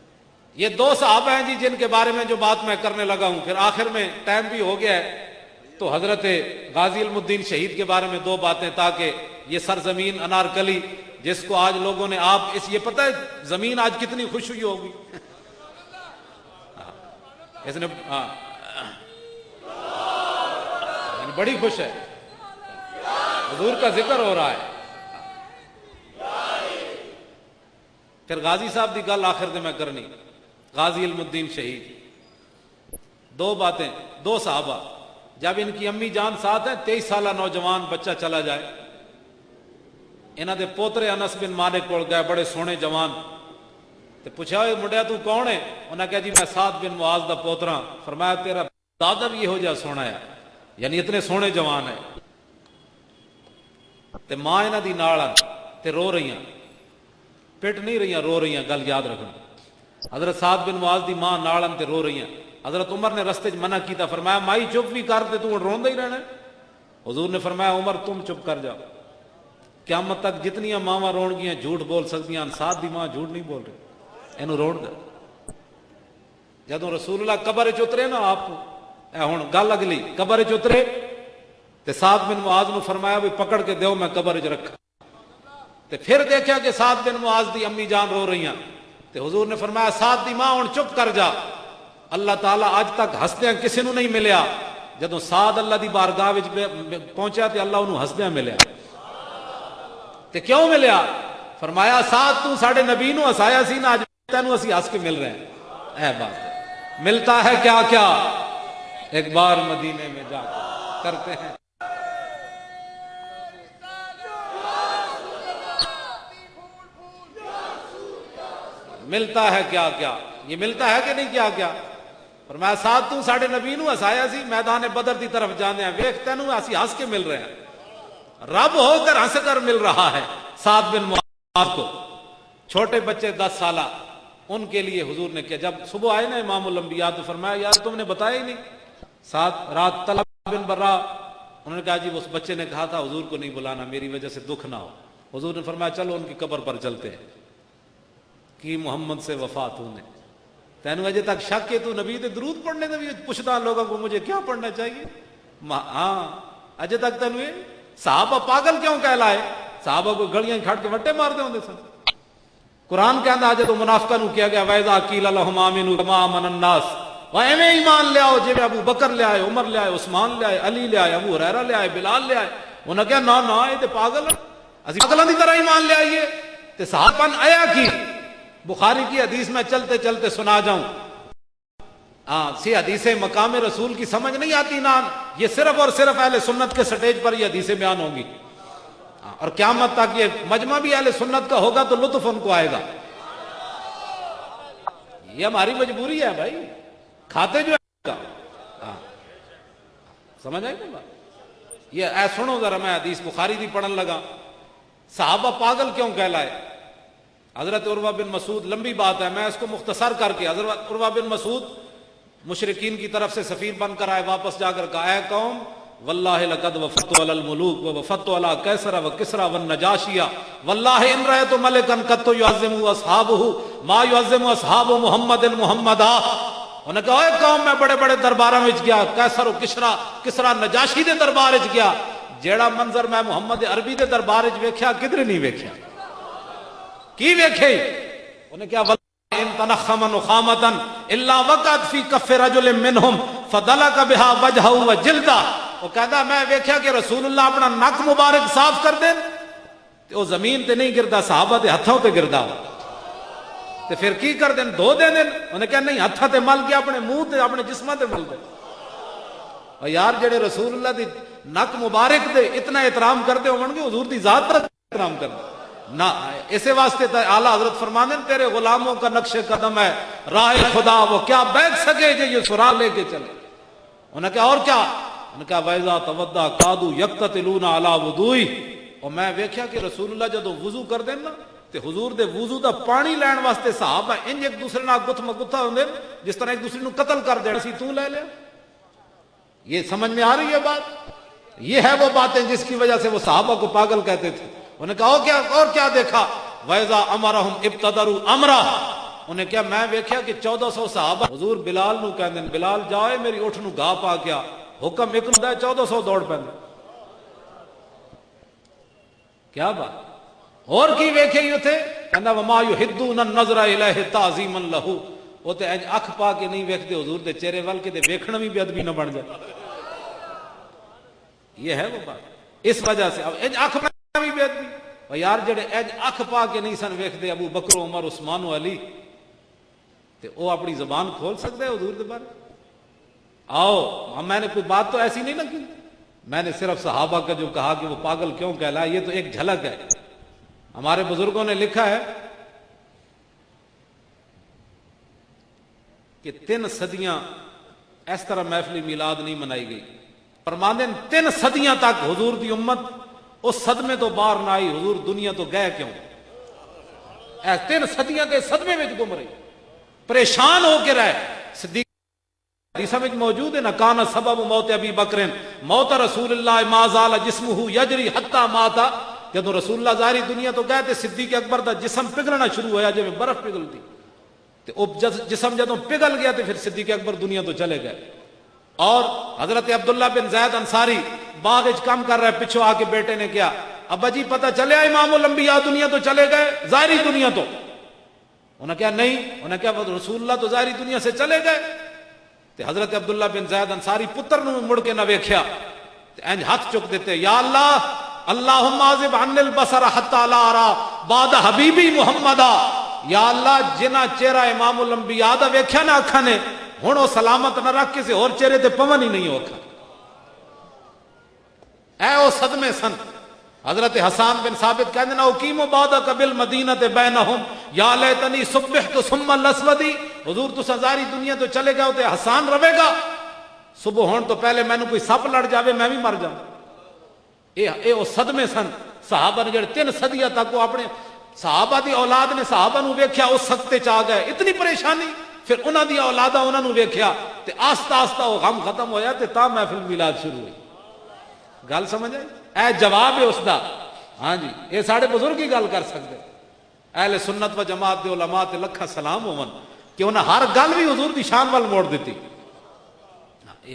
یہ دو صحابہ ہیں جی جن کے بارے میں جو بات میں کرنے لگا ہوں. پھر آخر میں ٹائم بھی ہو گیا ہے تو حضرت غازی علم الدین شہید کے بارے میں دو باتیں، تاکہ یہ سرزمین انارکلی جس کو آج لوگوں نے یہ پتہ ہے زمین آج کتنی خوش ہوئی ہوگی، اس نے بڑی خوش ہے، حضور کا ذکر ہو رہا ہے. پھر غازی صاحب دی گل آخر دے میں کرنی، غازی علم الدین شہید، دو باتیں، دو صحابہ، جب ان کی امی جان ساتھ ہے 23 سالہ نوجوان بچہ چلا جائے، انہاں دے پوترے انس بن مالک کول گئے، بڑے سونے جوان، تے پوچھا اے منڈیا تو کون ہے؟ انہاں کہا جی میں سعد بن معاذ دا پوترا. فرمایا تیرا دادا بھی یہو جہا سونا ہے، یعنی اتنے سونے جوان ہے. تے ماں انہاں دی نال تے رو رہیاں، پٹ نہیں رہیاں، رو رہیاں، گل یاد رکھنا. حضرت سعد بن معاذ دی ماں نال تے رو رہیاں. حضرت عمر نے رستے منع کیتا، فرمایا مائی چپ بھی کر تے تو روندا ہی رہنا. حضور نے فرمایا عمر تم چپ کر جاؤ، قیامت تک جتنیاں ماواں رون گیاں جھوٹ بول سکدیاں، سعد دی ماں جھوٹ نہیں بول رہی، اینو رون دے. جدوں رسول اللہ قبر وچ اترے نا، آپ ہن گل اگلی، قبر وچ اترے تے سعد بن معاذ نو فرمایا بھی پکڑ کے دیو میں قبر وچ رکھا. تے پھر دیکھا کہ سعد بن معاذ دی امی جان رو رہیاں، تے حضور نے فرمایا سعد دی ماں ہن چپ کر جا. اللہ تعالیٰ اج تک ہسدیاں کسی نو نہیں ملیا، جدوں سعد اللہ دی بارگاہ وچ پہنچا تے اللہ انہوں ہسدیاں ملیا. تے کیوں ملیا؟ فرمایا سعد تو ساڈے نبی نو ہسایا سی نا، اج تینوں اسی ہس کے مل رہے ہیں. اے بات ہے، ملتا ہے کیا کیا، ایک بار مدینے میں جا کر کرتے ہیں. ملتا ہے کیا کیا، یہ ملتا ہے کہ نہیں کیا کیا. فرمایا سعد تو ساڈے نبی نو ہسایا سی، میدان بدر دی طرف جانے ہیں، ویکھ تینوں اسی ہس کے مل رہے ہیں. رب ہو کر ہنس کر مل رہا ہے سعد بن معاذ کو. چھوٹے بچے 10 سالہ، ان کے لیے حضور نے کیا. جب صبح آئے نا امام الانبیاء تو فرمایا یار تم نے بتایا ہی نہیں. سعد رات طلحہ بن برا، انہوں نے کہا جی اس بچے نے کہا تھا حضور کو نہیں بلانا، میری وجہ سے دکھ نہ ہو. حضور نے فرمایا چلو ان کی قبر پر چلتے ہیں. کی محمد سے وفات ہونے، تینوں اجے تک شک ہے تو نبی تے درود پڑھنے دے بھی پوچھتا لوگوں کو مجھے کیا پڑھنا چاہیے. ہاں اجے تک تینوں یہ صحابہ پاگل کیوں کہلائے؟ صحابہ کو گلیاں کھڑ کے وٹے مار دے ہوندے سن. قرآن کے اندر جدوں منافقاں نو کیا گیا وَإِذَا قِيلَ لَهُمْ آمِنُوا كَمَا آمَنَ النَّاسُ، وہ ایویں ایمان لے آؤ جویں ابو بکر لے آئے، عمر لے آئے، عثمان لے آئے، علی لے آئے، ابو ہریرہ لے آئے، بلال لے آئے. انہاں کہا نا نا یہ تے پاگل ہیں، اسی پاگلاں دی طرح ایمان لے آئیے. تے صحابہ نے آیا کی بخاری کی حدیث میں چلتے چلتے سنا جاؤں. سی حدیثیں مقام رسول کی سمجھ نہیں آتی نا، یہ صرف اور صرف اہل سنت کے سٹیج پر یہ حدیثیں بیان ہوں گی، اور قیامت تک یہ مجمع بھی اہل سنت کا ہوگا تو لطف ان کو آئے گا. یہ ہماری مجبوری ہے بھائی، کھاتے جو ہے سمجھ آئی نا بات. یہ اے سنو ذرا، میں حدیث بخاری دی پڑھن لگا. صحابہ پاگل کیوں کہلائے؟ حضرت عروہ بن مسعود، لمبی بات ہے میں اس کو مختصر کر کے، حضرت عروہ بن مسعود مشرکین کی طرف سے سفیر بن کر آئے، واپس جا کر کہا اے قوم واللہ لقد وفدت علی الملوک ووفدت علی کیسر وکسرا والنجاشی واللہ ان رأیت ملکا قط یعظم اصحابہ ما یعظم اصحاب محمد محمدا. انہوں نے کہا اے قوم میں بڑے بڑے درباراں وچ گیا، کیسر و کسرا نجاشی دے دربار وچ گیا، جیڑا منظر میں محمد عربی دے دربار وچ ویکھیا کدھر نہیں ویکھیا. کی ویکھے؟ انہیں کیا ان تنخم نخامتا الا وقعت فی کف رجل منہم فدلک بها وجہہ وجلدہ. وہ کہتا میں ویکھیا کہ رسول اللہ اپنا نک مبارک صاف کر دین تے وہ زمین تے نہیں گردا، صحابہ دے ہتھوں تے گردا، تے پھر کی کر دین؟ دھو دے دین؟ انہیں کہا نہیں، ہتھاں تے مل کے اپنے منہ تے اپنے جسماں تے مل دے۔ اور یار جڑے رسول اللہ دی نک مبارک دے اتنا احترام کرتے ہون گے، حضور دی ذات پر احترام کرتے نہ، اسے واسطے تو اعلیٰ حضرت فرماتے ہیں تیرے غلاموں کا نقش قدم ہے راہ خدا، وہ کیا بیٹھ سکے جو یہ سراغ لے کے چلے۔ انہوں نے کہا اور کیا؟ انہوں نے کہا وَإِذَا تَوَضَّأَ كَادُوا يَقْتَتِلُونَ عَلَىٰ وُضُوئِهِ، اور میں ویکھیا کہ رسول اللہ جدوں وضو کر دین نا تے حضور دے وضو دا پانی لین واسطے صحابہ انج ایک دوسرے نال گتھ مگتھا ہوندے جس طرح ایک دوسرے نوں قتل کر دینا سی، تو لے لیا۔ یہ سمجھ میں آ رہی ہے بات؟ یہ ہے وہ باتیں جس کی وجہ سے وہ صحابہ کو پاگل کہتے تھے۔ انہوں نے کہا اور کیا دیکھا؟ وَإِذَا أَمَرَهُمْ ابْتَدَرُوا أَمْرَهُ، انہیں کیا میں ویکھیا کہ 1400 صحابہ حضور بلال نو کہندے بلال جائے میری اٹھ نو گاہ پا گیا، حکم ایک ہوندا ہے 1400 دوڑ پیندے۔ کیا بات اور کی ویکھے ہی تھے؟ کہندا وما يحدون النظر الیہ تعظیما لہ، وہ تے اکھ پا کے نہیں ویکھدے حضور دے چہرے ول کے تے ویکھنا بھی بے ادبی نہ بن جائے۔ یہ ہے وہ بات، اس وجہ سے اب اکھ پا بھی بے ادبی۔ اور یار جڑے اکھ پا کے نہیں سن ویکھدے ابو بکر عمر عثمان و علی، تے وہ اپنی زبان کھول سکتے ہیں حضور دے بارے؟ آؤ، میں نے کوئی بات تو ایسی نہیں نہ کی، میں نے صرف صحابہ کا جو کہا کہ وہ پاگل کیوں کہلائے، یہ تو ایک جھلک ہے۔ ہمارے بزرگوں نے لکھا ہے کہ 3 صدیاں اس طرح محفل میلاد نہیں منائی گئی، فرماندے 3 صدیاں تک حضور دی امت اس صدمے تو باہر نہ آئی، حضور دنیا تو گئے کیوں؟ 3 صدیاں کے صدمے میں گم رہی، پریشان ہو کے رہے۔ صدیق حدیثہ میں موجود ہے نا، کانا سبب موت ابی بکر موت رسول اللہ ما زال جسمہ یجری حتی ماتا، جب رسول اللہ ظاہری دنیا تو گئے تھے صدیق اکبر دا جسم پگھلنا شروع ہوا جب برف پگھلتی، تو جسم جدوں پگھل گیا تو پھر صدیق اکبر دنیا تو چلے گئے۔ اور حضرت عبداللہ بن زید انصاری باغ اچ کام کر رہے، پچھو آ کے بیٹے نے کیا ابا جی پتہ چلے امام الانبیاء دنیا تو چلے گئے ظاہری دنیا تو؟ انہوں نے کہا نہیں، انہوں نے کہا رسول اللہ تو ظاہری دنیا سے چلے گئے۔ تے حضرت عبداللہ بن زید انصاری پتر نو مڑ کے نہ ویکھیا تے انج ہاتھ چک دیتے، یا اللہ اللہم عازب عن البصر حتی لا ارا بعد حبیبی محمدا، یا اللہ جنہ چہرہ امام الانبیاء دا ویکھیا نہ اکھاں نے ہن او سلامت نہ رکھ کسی اور چہرے تے پون ہی نہیں ہوکھا۔ اے او صدمے سن۔ حضرت حسان بن ثابت کہندے نا اقیم بعدک بالمدینۃ بینہم یا لیتنی صبحت ثم الاسودی، حضور تو ظاہری دنیا تو چلے گا تے حسان رہے گا، صبح ہون تو پہلے مینوں کوئی سپ لڑ جاوے میں بھی مر جاؤں۔ اے او صدمے سن صحابہ نے جڑے 3 صدیاں تک وہ اپنے صحابہ دی اولاد نے صحابہ نو ویکھیا اس سکتے چ آ گئے، اتنی پریشانی، پھر انہاں دی اولاداں انہاں نو ویکھیا تے آہستہ آہستہ وہ غم ختم ہویا تے تا محفل میلاد شروع ہوئی۔ گل سمجھ آئی؟ اے جواب ہے اس دا۔ ہاں جی، یہ ساڑھے بزرگ ہی گل کر سکتے۔ اہل سنت و جماعت دے علماء تے لکھاں سلام ہون کہ انہاں ہر گل بھی حضور دی شان وال موڑ دیتی۔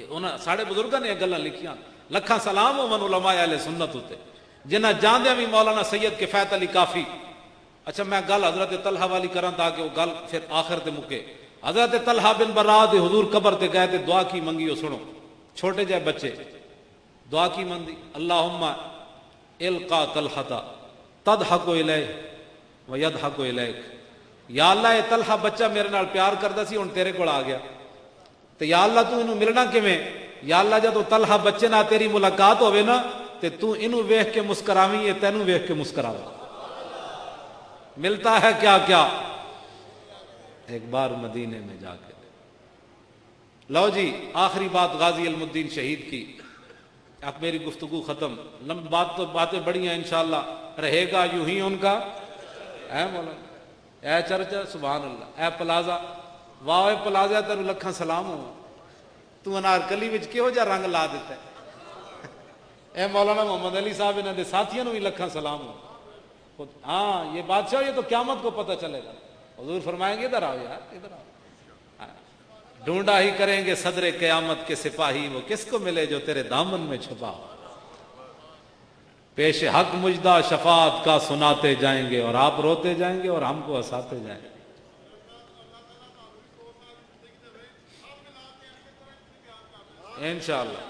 انہاں ساڑھے بزرگاں نے یہ گلاں لکھیاں، لکھاں سلام ہون علماء اہل سنت ہوتے جنہاں جاندیاں بھی مولانا سید کفایت علی کافی۔ اچھا میں گل حضرت طلحہ والی کراں تاکہ وہ گل پھر آخر تے مکے۔ حضرت طلحہ بن برا دے حضور قبر تے گئے تے دعا کی منگی، ہو سنو، چھوٹے جائے بچے دعا کی مندی، اللہم القا طلحہ تضحک الیہ ویضحک الیک، یا اللہ یہ طلحہ بچہ میرے نال پیار کردا سی ہن تیرے کول آ گیا تے یا اللہ تو انہوں ملنا کیویں؟ یا اللہ جدوں طلحہ بچے نال تیری ملاقات ہوے نا تے تو انہوں ویکھ کے مسکراویں، یہ تینوں ویکھ کے مسکراوے۔ ملتا ہے کیا کیا ایک بار مدینے میں جا کے۔ لو جی آخری بات غازی علم الدین شہید کی، اب میری گفتگو ختم، لمبی بات تو باتیں بڑی ہیں انشاءاللہ، رہے گا یوں ہی ان کا۔ اے مولانا، اے چرچا، سبحان اللہ، اے پلازا، واہ اے پلازا تینوں لکھاں سلام ہو، تو انارکلی وچ کہو جا رنگ لا دیتا ہے۔ اے مولانا محمد علی صاحب انہاں دے ساتھیاں نو بھی لکھاں سلام ہو۔ ہاں یہ بادشاہ یہ تو قیامت کو پتہ چلے گا، حضور فرمائیں گے ادھر آؤ یار ادھر آؤ، ڈھونڈا ہی کریں گے صدر قیامت کے سپاہی، وہ کس کو ملے جو تیرے دامن میں چھپا ہو، پیش حق مجدہ شفاعت کا سناتے جائیں گے اور آپ روتے جائیں گے اور ہم کو ہنساتے جائیں گے۔ انشاءاللہ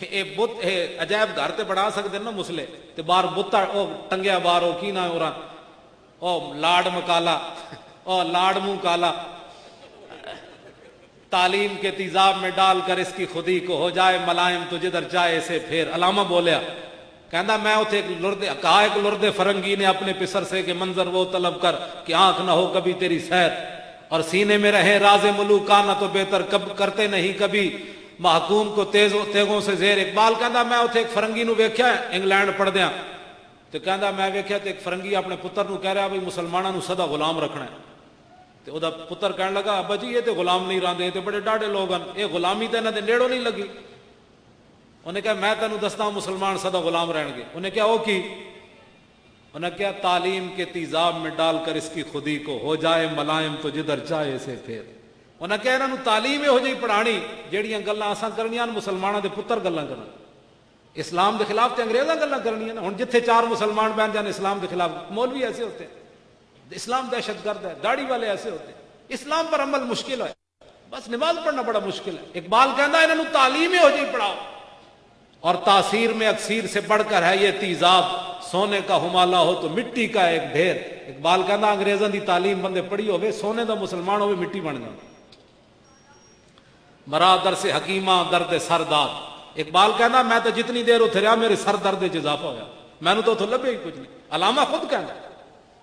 اے بت اے عجائب گھر تے بنا سکتے نا مسلے تے باہر بت او ٹنگیا باہر او کی نہ اورا او لاڈ مکالا او لاڈ منہ کالا، تعلیم کے تیزاب میں ڈال کر اس کی خودی کو ہو جائے ملائم تو جدھر جائے اسے پھیر۔ علامہ بولیا کہندا میں اتھے ایک لرد فرنگی نے اپنے پسر سے کہ منظر وہ طلب کر کہ آنکھ نہ ہو کبھی تیری سیر، اور سینے میں رہے راز ملوکانہ تو بہتر کب کرتے نہیں کبھی محکوم کو تیغوں سے زیر۔ اقبال کہندا میں اتھے ایک فرنگی نو ویکھیا انگلینڈ پڑھدیاں تے کہندا میں ویکھیا تے ایک فرنگی اپنے پتر نو کہہ رہا بھئی مسلماناں نو سدا غلام رکھنا ہے، تے او دا پتر کہن لگا ابا جی یہ تے غلام نہیں راندے، تے بڑے ڈاڈے لوگ ہیں، یہ غلامی تے انہاں دے نیڑوں نہیں لگی۔ انہیں کہا میں تینوں دستا ہوں مسلمان سدا غلام رہن گے۔ انہیں کہا او کی؟ انہیں کہا تعلیم کے تیزاب میں ڈال کر اس کی خودی کو ہو جائے ملائم تو جدھر چاہے اسے پھیر۔ انہیں کہا انہوں تعلیم ہو جائی پڑھانی جیڑیاں گلاں اساں کرنیاں مسلماناں دے پتر گلاں کرن، اسلام دے خلاف تے انگریزاں گلاں کرنیاں نا۔ ہن جتھے چار مسلمان بہن جان اسلام دے خلاف، مولوی ایسے ہوتے ہیں، اسلام دہشت گرد ہے، داڑھی والے ایسے ہوتے ہیں، اسلام پر عمل مشکل ہے، بس نماز پڑھنا بڑا مشکل ہے۔ اقبال کہندا انہوں تعلیم ہو جائی پڑھاؤ، اور تاثیر میں اکثیر سے بڑھ کر ہے یہ تیزاب، سونے کا ہمالا ہو تو مٹی کا ایک ڈھیر۔ اقبال کہندا انگریزاں دی تعلیم بندے پڑھی ہوئے، سونے دا مسلمان ہوئے مٹی بن جائے۔ مرادر سے حکیمہ درد سرداد، اقبال کہندا میں تو جتنی دیر اتھے رہا میرے سر درد وچ اضافہ ہویا، میں نے تو اتھوں لبھے ہی کچھ نہیں۔ علامہ خود کہندا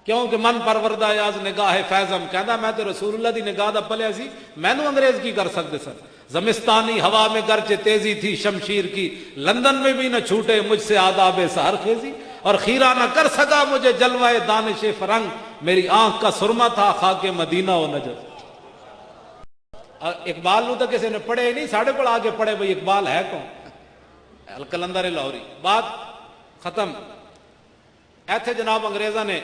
کیونکہ من پروردہ یاز نگاہ فیضم، کہندا میں تو رسول اللہ دی نگاہ دا پلیا سی، میں نو انگریز کی کر سکتے سن۔ زمستانی ہوا میں گرچہ تیزی تھی شمشیر کی، لندن میں بھی نہ چھوٹے مجھ سے آداب سحر خیزی، اور خیرہ نہ کر سکا مجھے جلوہ دانش فرنگ، میری آنکھ کا سرما تھا خاک مدینہ و نجف۔ اقبال نو تو کسی نے پڑھے ہی نہیں، ساڑھے کو آگے پڑھے بھئی اقبال ہے کون؟ القلندر لاہوری۔ بات ختم۔ ایتھے جناب انگریزاں نے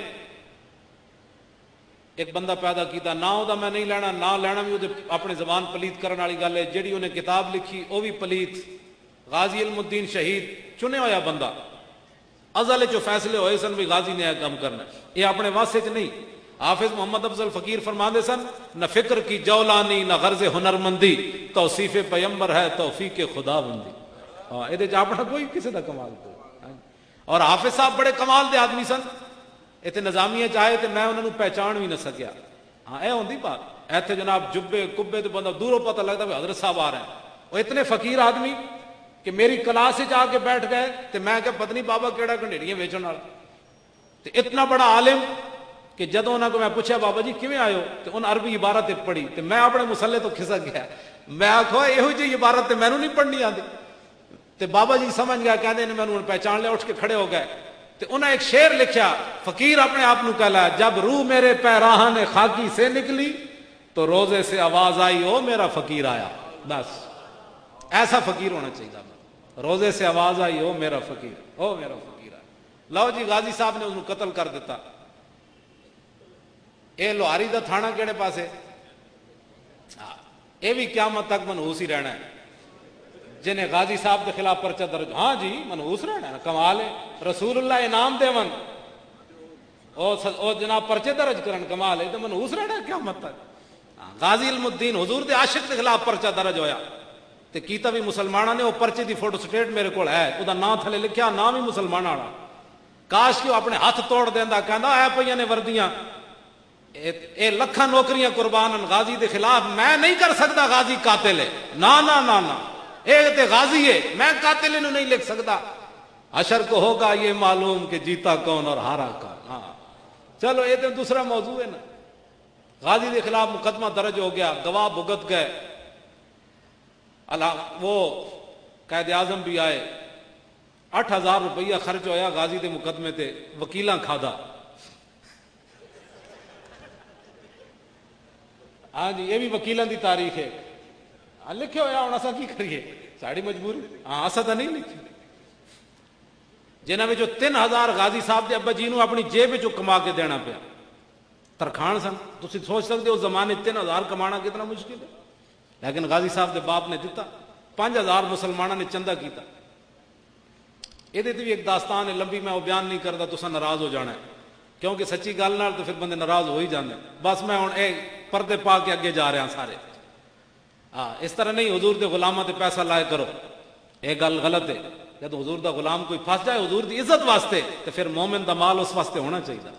ایک بندہ پیدا کیتا، نہ دا میں نہیں لینا، نہ لینا بھی وہ اپنی زبان پلیت کرنے والی گل ہے، جیڑی انہیں کتاب لکھی وہ بھی پلیت۔ غازی علم الدین شہید چنے ہویا بندہ، ازل جو فیصلے ہوئے سن بھی غازی نے کام کرنا، یہ اپنے واسطے چ نہیں۔ حافظ محمد افضل فقیر فرماندے سن نہ فکر کی جولانی نہ غرض ہنرمندی، توصیف پیمبر ہے توفیق خدا بندی۔ ہاں یہ اپنا کوئی کسی دا کمال کوئی۔ اور حافظ صاحب بڑے کمال دے آدمی سن، اتنے نظامیہ چاہے تو میں انہوں نے پہچان بھی نہ سکیا۔ ہاں اے ہوندی بات، ایتھے جناب جبے کبے تو بندہ دوروں پتہ لگتا ہے حضرت صاحب آ رہے ہیں، وہ اتنے فقیر آدمی کہ میری کلاس جا کے بیٹھ گئے تو میں کہ پتہ نہیں بابا کیڑا کنڈیریاں ویچن والا، تو اتنا بڑا عالم کہ جدوں انہوں کو میں پوچھا بابا جی کیویں آئے ہو تو انہوں عربی عبارت پڑھی، تو میں اپنے مسلے تو کھسک گیا، میں آکھو یہو جی عبارت میں نے نہیں پڑھنی آتی، تو بابا جی سمجھ گیا، کہتے ہیں میں نے پہچان لیا، اٹھ کے کھڑے ہو گئے۔ تو انہیں ایک شعر لکھیا، فقیر اپنے آپ نو کہلا، جب روح میرے پیراہن خاکی سے نکلی تو روزے سے آواز آئی او میرا فقیر آیا۔ بس ایسا فقیر ہونا چاہیے، روزے سے آواز آئی او میرا فقیر، او میرا فقیر آیا۔ لو جی غازی صاحب نے انہوں قتل کر دیتا۔ اے لوہاری دا تھانہ کیڑے پاسے؟ اے بھی قیامت تک منحوس ہی رہنا ہے، جنہیں غازی صاحب کے خلاف پرچہ درج، ہاں جی منحوس رہنا ہے، کمال ہے، رسول اللہ انعام دیون او جناب پرچے درج کرن، کمال ہے، تو منحوس رہنا ہے قیامت تک۔ غازی علم الدین حضور دے عاشق کے خلاف پرچہ درج ہویا، تے کیتا بھی مسلمانہ نے، وہ پرچے دی فوٹو سٹیٹ میرے کو ہے، وہ دا نام تھلے لکھیا، نام ہی مسلمانہ والا، کاش کہ وہ اپنے ہاتھ توڑ دیندا، کہندا اے پئیاں نے وردیاں، اے لکھاں نوکریاں قربان غازی دے خلاف، میں نہیں کر سکتا غازی قاتل ہے، نا نا نا نا، ایک تے غازی ہے، میں قاتل انہوں نہیں لکھ سکتا، حشر کو ہوگا یہ معلوم کہ جیتا کون اور ہارا کون۔ ہاں چلو یہ تو دوسرا موضوع ہے نا۔ غازی کے خلاف مقدمہ درج ہو گیا، گواہ بھگت گئے، وہ قائد اعظم بھی آئے، 8,000 روپیہ خرچ ہویا غازی دے مقدمے تے، وکیلاں کھادا۔ ہاں جی یہ بھی وکیلاں دی تاریخ ہے، لکھے ہویا ہوں اسا کی کریے، ساڑی مجبوری، ہاں اسا تو نہیں لکھی۔ جنہاں میں جو 3,000 غازی صاحب دے ابا جی نو اپنی جیب جو کما کے دینا پیا، ترخان سن، تسی سوچ سکتے ہو زمانے 3,000 کمانا کتنا مشکل ہے، لیکن غازی صاحب دے باپ نے دیتا، 5,000 مسلمانوں نے چندہ کیتا۔ یہ بھی ایک داستان ہے لمبی، میں وہ بیان نہیں کرتا، تسا ناراض ہو جانا ہے، کیونکہ سچی گل نال تو پھر بندے ناراض ہو ہی جاندے۔ بس میں ہوں اے پردے پا کے اگے جا رہا سارے، ہاں اس طرح نہیں حضور دے غلاماں تے پیسہ لائے کرو، ایک گل غلط ہے، جب حضور دا غلام کوئی پھنس جائے حضور دی عزت واسطے تو پھر مومن دا مال اس واسطے ہونا چاہیے۔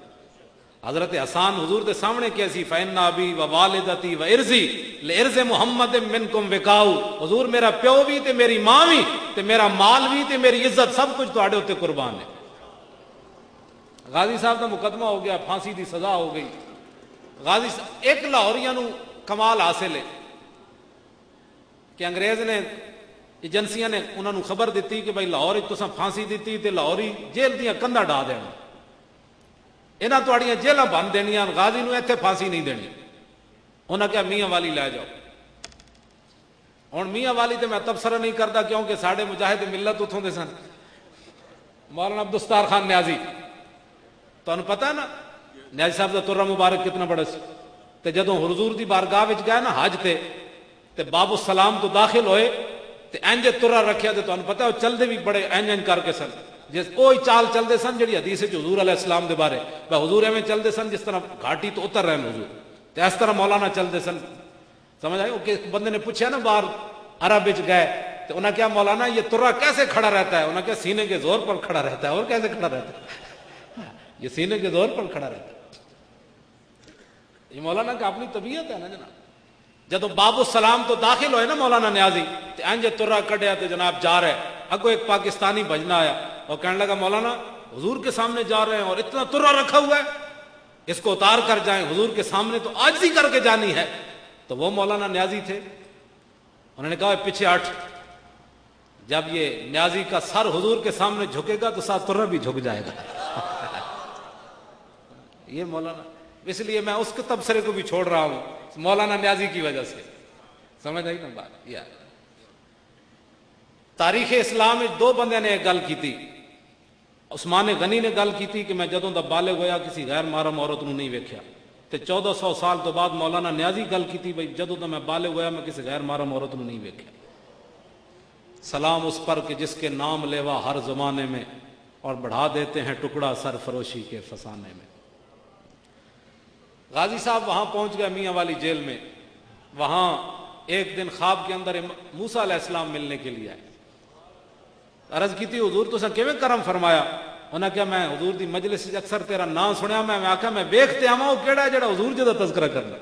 حضرت حسان حضور دے سامنے کیا سی فَإِنَّ أَبِي وَوَالِدَتِي وَإِرْضِي لِإِرْضِ مُحَمَّدٍ مِّنكُمْ وِقَاءُ، حضور میرا پیو بھی تے میری ماں بھی تے میرا مال بھی تے میری عزت سب کچھ تواڈے اوتے قربان ہے۔ غازی صاحب دا مقدمہ ہو گیا، پھانسی دی سزا ہو گئی۔ غازی صاحب ایک لاہوریاں نو کمال حاصل ہے کہ انگریز نے ایجنسیاں نے انہوں نے خبر دیتی کہ بھائی لاہور تساں پھانسی دیتی تے لاہوری جیل دیاں کندا ڈا دینا، انہاں تواڈیاں جیلاں بن دینیاں، غازی نو ایتھے پھانسی نہیں دینی۔ انہاں کہا میاں والی لے جاؤ۔ ہن میاں والی تے میں تبصرہ نہیں کرتا کیونکہ ساڈے مجاہد ملت اتھوں دے سن، مولانا عبدالستار خان نیازی، تانوں پتہ ہے نا نیازی صاحب دا ترہ مبارک کتنا بڑا سی، تے جدوں حضور دی بارگاہ وچ گئے نا حج تے باب السلام تو داخل ہوئے تے انج ترہ رکھیا تے تانوں پتہ ہے وہ چلدے بھی بڑے انج کر کے سن، جس اوہی چال چلدے سن جڑی حدیث وچ حضور علیہ السلام دے بارے بھائی حضور ایویں چلدے سن جس طرح گھاٹی تو اتر رہے ہیں حضور، تے اس طرح مولانا چلدے سن۔ سمجھ آئی؟ کہ بندے نے پوچھا نا باہر عرب وچ گئے تو انہاں کہا مولانا یہ ترہ کیسے کھڑا رہتا ہے؟ انہاں کہا سینے کے زور پر کھڑا رہتا ہے۔ اور کیسے کھڑا رہتا ہے؟ یہ سینے کے زور پر کھڑا رہتا ہے۔ یہ مولانا کا اپنی طبیعت ہے نا جناب۔ جدو باب السلام تو داخل ہوئے نا مولانا نیازی تے انج ترہ کڈیا تے جناب جا رہے، اگو ایک پاکستانی بھجنا آیا اور کہنے لگا مولانا حضور کے سامنے جا رہے ہیں اور اتنا ترہ رکھا ہوا ہے، اس کو اتار کر جائیں، حضور کے سامنے تو عاجزی کر کے جانی ہے۔ تو وہ مولانا نیازی تھے، انہوں نے کہا پیچھے ہٹ، جب یہ نیازی کا سر حضور کے سامنے جھکے گا تو ساتھ ترہ بھی جھک جائے گا۔ یہ مولانا، اس لیے میں اس کے تبصرے کو بھی چھوڑ رہا ہوں مولانا نیازی کی وجہ سے۔ سمجھ آئی نا بات؟ یا تاریخ اسلام میں دو بندے نے ایک گل کی تھی، عثمان غنی نے گل کی تھی کہ میں جدوں دا بالغ ہویا کسی غیر محرم عورت نو نہیں ویکھیا، تے 1400 سال تو بعد مولانا نیازی گل کی تھی بھائی جدوں دا میں بالغ ہویا میں کسی غیر محرم عورت نو نہیں ویکھیا۔ سلام اس پر کہ جس کے نام لیوا ہر زمانے میں اور بڑھا دیتے ہیں ٹکڑا سرفروشی کے فسانے میں۔ غازی صاحب وہاں پہنچ گئے میاں والی جیل میں، وہاں ایک دن خواب کے اندر موسیٰ علیہ السلام ملنے کے لیے آئے۔ عرض کی تھی حضور تو کیویں کرم فرمایا؟ انہاں کہا میں حضور دی مجلس وچ اکثر تیرا نام سنیا، میں آکھا میں ویکھتے آواں وہ کیڑا ہے جڑا حضور جی دا تذکرہ کرنا۔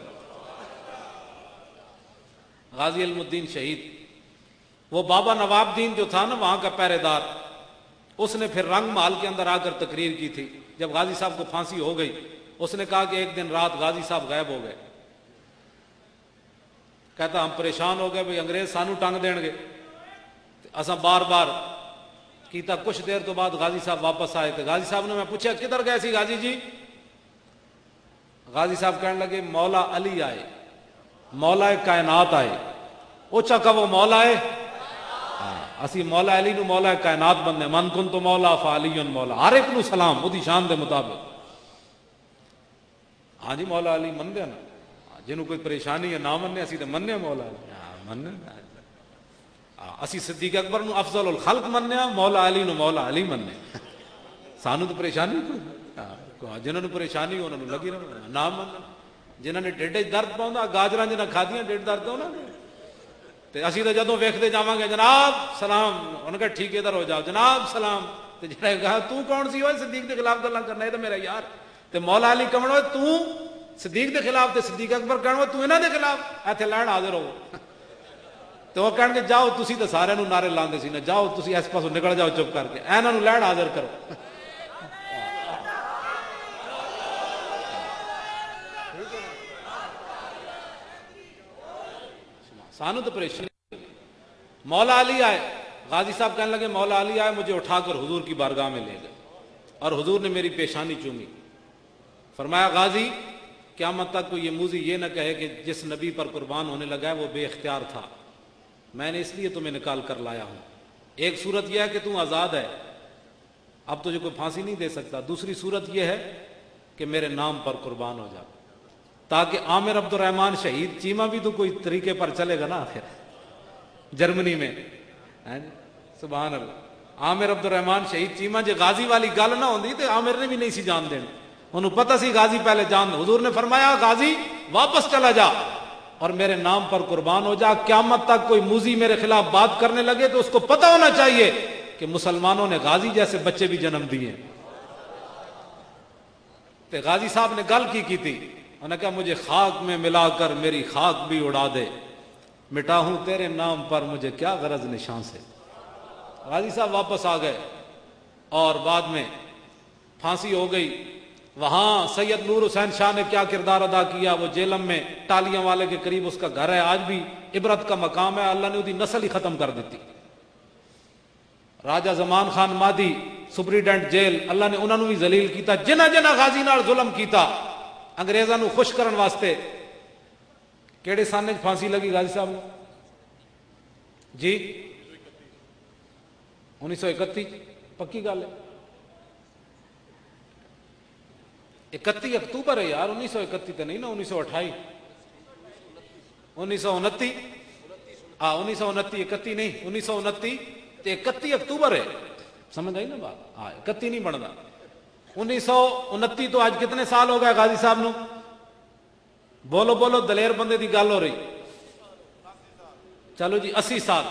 غازی علم الدین شہید، وہ بابا نواب دین جو تھا نا وہاں کا پہرے دار، اس نے پھر رنگ محل کے اندر آ کر تقریر کی تھی جب غازی صاحب کو پھانسی ہو گئی۔ اس نے کہا کہ ایک دن رات غازی صاحب غائب ہو گئے، کہتا ہم پریشان ہو گئے بھئی انگریز سانو ٹنگ دین گے، اساں بار بار کیتا، کچھ دیر تو بعد غازی صاحب واپس آئے تھے۔ غازی صاحب نے میں پوچھا کدھر گئے سی غازی جی؟ غازی صاحب کہنے لگے مولا علی آئے، مولا کائنات آئے۔ اوچا کہ وہ مولا ہے، اسی مولا علی نو مولا کائنات بندے، من کن تو مولا فعلی مولا، ہر ایک نو سلام وہ دی شان دے مطابق۔ ہاں جی مولا علی مندے نا، جنہوں کوئی پریشانی ہے نہ مننے، اسی تے مننے مولا علی مننے، اسی صدیق اکبر نو افضل الخلق مننے، مولا علی نو مولا علی مننے، سانو تو پریشانی کوئی، جنہوں نے پریشانی انہوں نے لگی رہنا نہ مننا، جنہوں نے ڈیڈے درد پاؤں گاجراں جنہاں کھادیاں ڈیڈ درد ہونا تے اسی تو جدوں ویکھدے جاواں گے جناب سلام، انہوں نے کہا ٹھیک ادھر ہو جاؤ جناب سلام، تے جڑا کہا تو کون سی ہوئے صدیق دے خلاف گلاں کرنا، ہے تو میرا یار، تے مولا علی کمن ہوئے تو صدیق دے خلاف، تے صدیق اکبر کہن ہوئے تو انہاں دے خلاف، ایتھے لڑن حاضر ہو۔ تو وہ کہن گے جاؤ تسی تے سارے نو نعرے لاندے سی نا، جاؤ تسی اس پاسوں نکل جاؤ چپ کر کے، انہاں نو لڑن حاضر کرو۔ سانو تو پریشانی۔ مولا علی آئے، غازی صاحب کہنے لگے مولا علی آئے، مجھے اٹھا کر حضور کی بارگاہ میں لے گئے اور حضور نے میری پیشانی چومی، فرمایا غازی قیامت تک کوئی یہ موذی یہ نہ کہے کہ جس نبی پر قربان ہونے لگا ہے وہ بے اختیار تھا، میں نے اس لیے تمہیں نکال کر لایا ہوں۔ ایک صورت یہ ہے کہ تم آزاد ہے، اب تجھے کوئی پھانسی نہیں دے سکتا، دوسری صورت یہ ہے کہ میرے نام پر قربان ہو جا، تاکہ عامر عبد الرحمن شہید چیمہ بھی تو کوئی طریقے پر چلے گا نا آخر جرمنی میں، سبحان اللہ۔ عامر عبد الرحمن شہید چیمہ جے غازی والی گل نہ ہوندی تے عامر نے بھی نہیں سی جان دین، انہوں پتہ سی غازی پہلے جان، حضور نے فرمایا غازی واپس چلا جا، اور میرے نام پر قربان ہو جا. قیامت تک کوئی موذی میرے خلاف بات کرنے لگے تو اس کو پتہ ہونا چاہیے کہ مسلمانوں نے غازی جیسے بچے بھی جنم دیے. تو غازی صاحب نے گل کی تھی, انہوں نے کہا مجھے خاک میں ملا کر میری خاک بھی اڑا دے, مٹا ہوں تیرے نام پر مجھے کیا غرض نشان سے. غازی صاحب واپس آ گئے اور بعد میں پھانسی ہو گئی. وہاں سید نور حسین شاہ نے کیا کردار ادا کیا, وہ جیلم میں ٹالیاں والے کے قریب اس کا گھر ہے, آج بھی عبرت کا مقام ہے. اللہ نے اس کی نسل ہی ختم کر دیتی. راجہ زمان خان مادی سپریڈنٹ جیل, اللہ نے انہوں نے بھی ذلیل کیتا. جنہ جنہ غازی نال ظلم کیتا انگریزاں نو خوش کرن واسطے. کیڑے سانے پھانسی لگی غازی صاحب نے جی 1931, پکی گل ہے. 31 اکتوبر ہے یار, 1931 تو نہیں نا, 1928 1929 ہاں 1929 31 نہیں 1929 31 اکتوبر ہے. سمجھ آئی نا بات؟ ہاں 31 نہیں بنتا. 1929 تو آج کتنے سال ہو گئے غازی صاحب نو؟ بولو بولو, دلیر بندے دی گل ہو رہی. چلو جی 80 سال.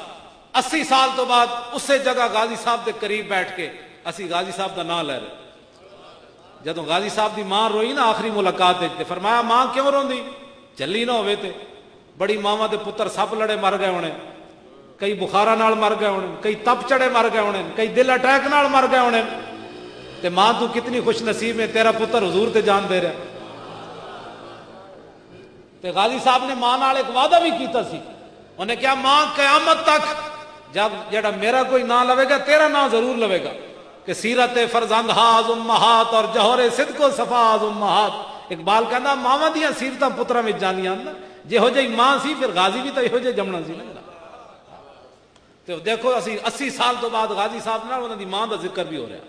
80 سال تو بعد اسی جگہ غازی صاحب دے قریب بیٹھ کے اسی غازی صاحب دا نام لے رہے. جدو غازی صاحب دی ماں روئی نا آخری ملاقات تے فرمایا ماں کیوں روندی؟ جلی نہ ہوئے تے بڑی ماواں دے پتر سپ لڑے مر گئے ہونے, کئی بخارا نال مر گئے ہونے, کئی تپ چڑے مر گئے ہونے, کئی دل اٹیک نال مر گئے ہونے, تے ماں تو کتنی خوش نصیب ہے, تیرا پتر حضور تے جان دے رہا. تے غازی صاحب نے ماں نال ایک وعدہ بھی کیتا سی, انہیں کیا ماں قیامت تک جب جڑا میرا کوئی نام لوے گا تیرا نام ضرور لوے گا, کہ سیرت فرزند ہاز امہات اور جوہر صدق و صفاز امہات. اقبال کہندا ماواں دیاں سیرتاں پتراں وچ جانیاں نا, جہو جی ماں سی پھر غازی بھی تو یہو جے جمنا سی نا. تو دیکھو اسی 80 سال تو بعد غازی صاحب نال انہاں دی ماں دا ذکر بھی ہو رہا,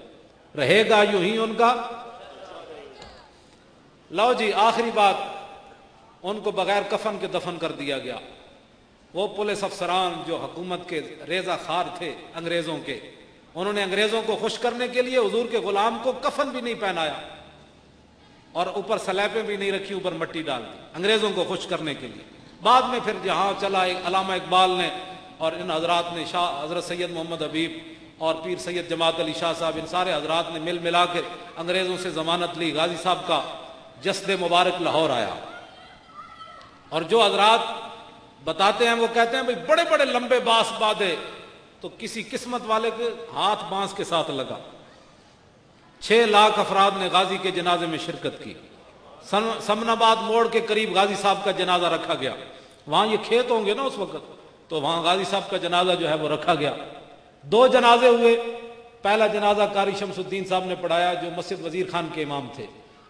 رہے گا یوں ہی ان کا. لو جی آخری بات, ان کو بغیر کفن کے دفن کر دیا گیا. وہ پولیس افسران جو حکومت کے ریزہ خار تھے انگریزوں کے, انہوں نے انگریزوں کو خوش کرنے کے لیے حضور کے غلام کو کفن بھی نہیں پہنایا اور اوپر سلیبیں بھی نہیں رکھی, اوپر مٹی ڈال دی انگریزوں کو خوش کرنے کے لیے. بعد میں پھر جہاں چلا علامہ اقبال نے اور ان حضرات نے, شاہ حضرت سید محمد حبیب اور پیر سید جماعت علی شاہ صاحب, ان سارے حضرات نے مل ملا کے انگریزوں سے ضمانت لی. غازی صاحب کا جسد مبارک لاہور آیا, اور جو حضرات بتاتے ہیں وہ کہتے ہیں بھئی بڑے بڑے لمبے باس باندھے تو کسی قسمت والے کے ہاتھ بانس کے ساتھ لگا. 6 لاکھ افراد نے غازی کے جنازے میں شرکت کی. سمن آباد موڑ کے قریب غازی صاحب کا جنازہ رکھا گیا. وہاں یہ کھیت ہوں گے نا اس وقت, تو وہاں غازی صاحب کا جنازہ جو ہے وہ رکھا گیا. 2 جنازے ہوئے. پہلا جنازہ قاری شمس الدین صاحب نے پڑھایا جو مسجد وزیر خان کے امام تھے,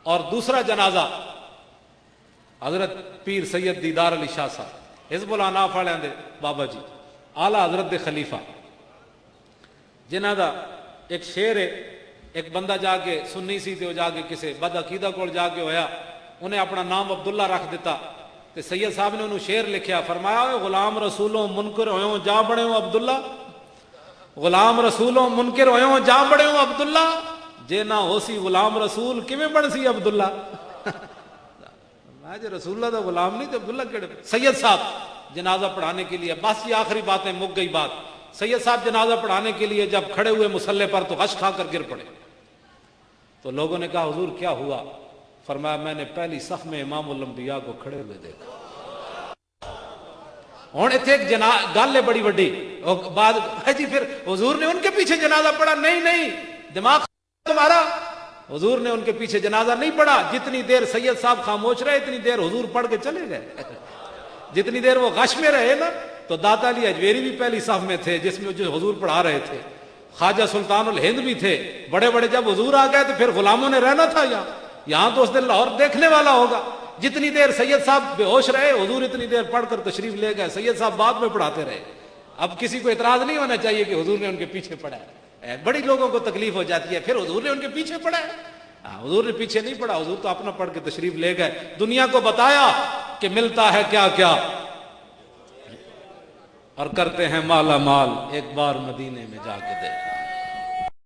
اور دوسرا جنازہ حضرت پیر سید دیدار علی شاہ صاحب حزب الاناف والوں دے بابا جی اعلی حضرت دے خلیفہ, جنہاں دا ایک شعر ہے, ایک بندہ جا کے سنی سی تے جا کے کسے بد عقیدہ کول جا کے ہویا, انہیں اپنا نام عبداللہ رکھ دیتا. تے سید صاحب نے انہوں شعر لکھیا, فرمایا غلام رسولوں منکر ہوئوں جا بڑے ہوں عبداللہ, غلام رسولوں منکر ہوئوں جا بڑے ہوں عبداللہ, جے نہ ہو سی غلام رسول کیویں بن سی عبداللہ. میں جو رسول اللہ دا غلام نہیں تو عبداللہ کیڑے. سید صاحب جنازہ پڑھانے کے لیے, بس یہ آخری باتیں مک گئی بات. سید صاحب جنازہ پڑھانے کے لیے جب کھڑے ہوئے مصلے پر تو غش کھا کر گر پڑے. تو لوگوں نے کہا حضور کیا ہوا؟ فرمایا میں نے پہلی صف میں امام الانبیاء کو کھڑے ہوئے دیکھا. ہوں اتنے ایک گل ہے بڑی وڈی, بعد جی پھر حضور نے ان کے پیچھے جنازہ پڑھا؟ نہیں, دماغ تمہارا. حضور نے ان کے پیچھے جنازہ نہیں پڑھا. جتنی دیر سید صاحب خاموش رہے اتنی دیر حضور پڑھ کے چلے گئے. جتنی دیر وہ غش میں رہے نا, تو داتا علی اجویری بھی پہلی صف میں تھے جس میں جو حضور پڑھا رہے تھے, خواجہ سلطان الہند بھی تھے. بڑے بڑے جب حضور آ گئے تو پھر غلاموں نے رہنا تھا یہاں تو اس دن لاہور دیکھنے والا ہوگا. جتنی دیر سید صاحب بے ہوش رہے حضور اتنی دیر پڑھ کر تشریف لے گئے. سید صاحب بعد میں پڑھاتے رہے. اب کسی کو اعتراض نہیں ہونا چاہیے کہ حضور نے ان کے پیچھے پڑھا ہے. بڑی لوگوں کو تکلیف ہو جاتی ہے پھر حضور نے ان کے پیچھے پڑھا ہے. حضور نے پیچھے نہیں پڑھا, حضور تو اپنا پڑھ کے تشریف لے گئے. دنیا کو بتایا کہ ملتا ہے کیا کیا, اور کرتے ہیں مالا مال, ایک بار مدینے میں جا کے دیکھا.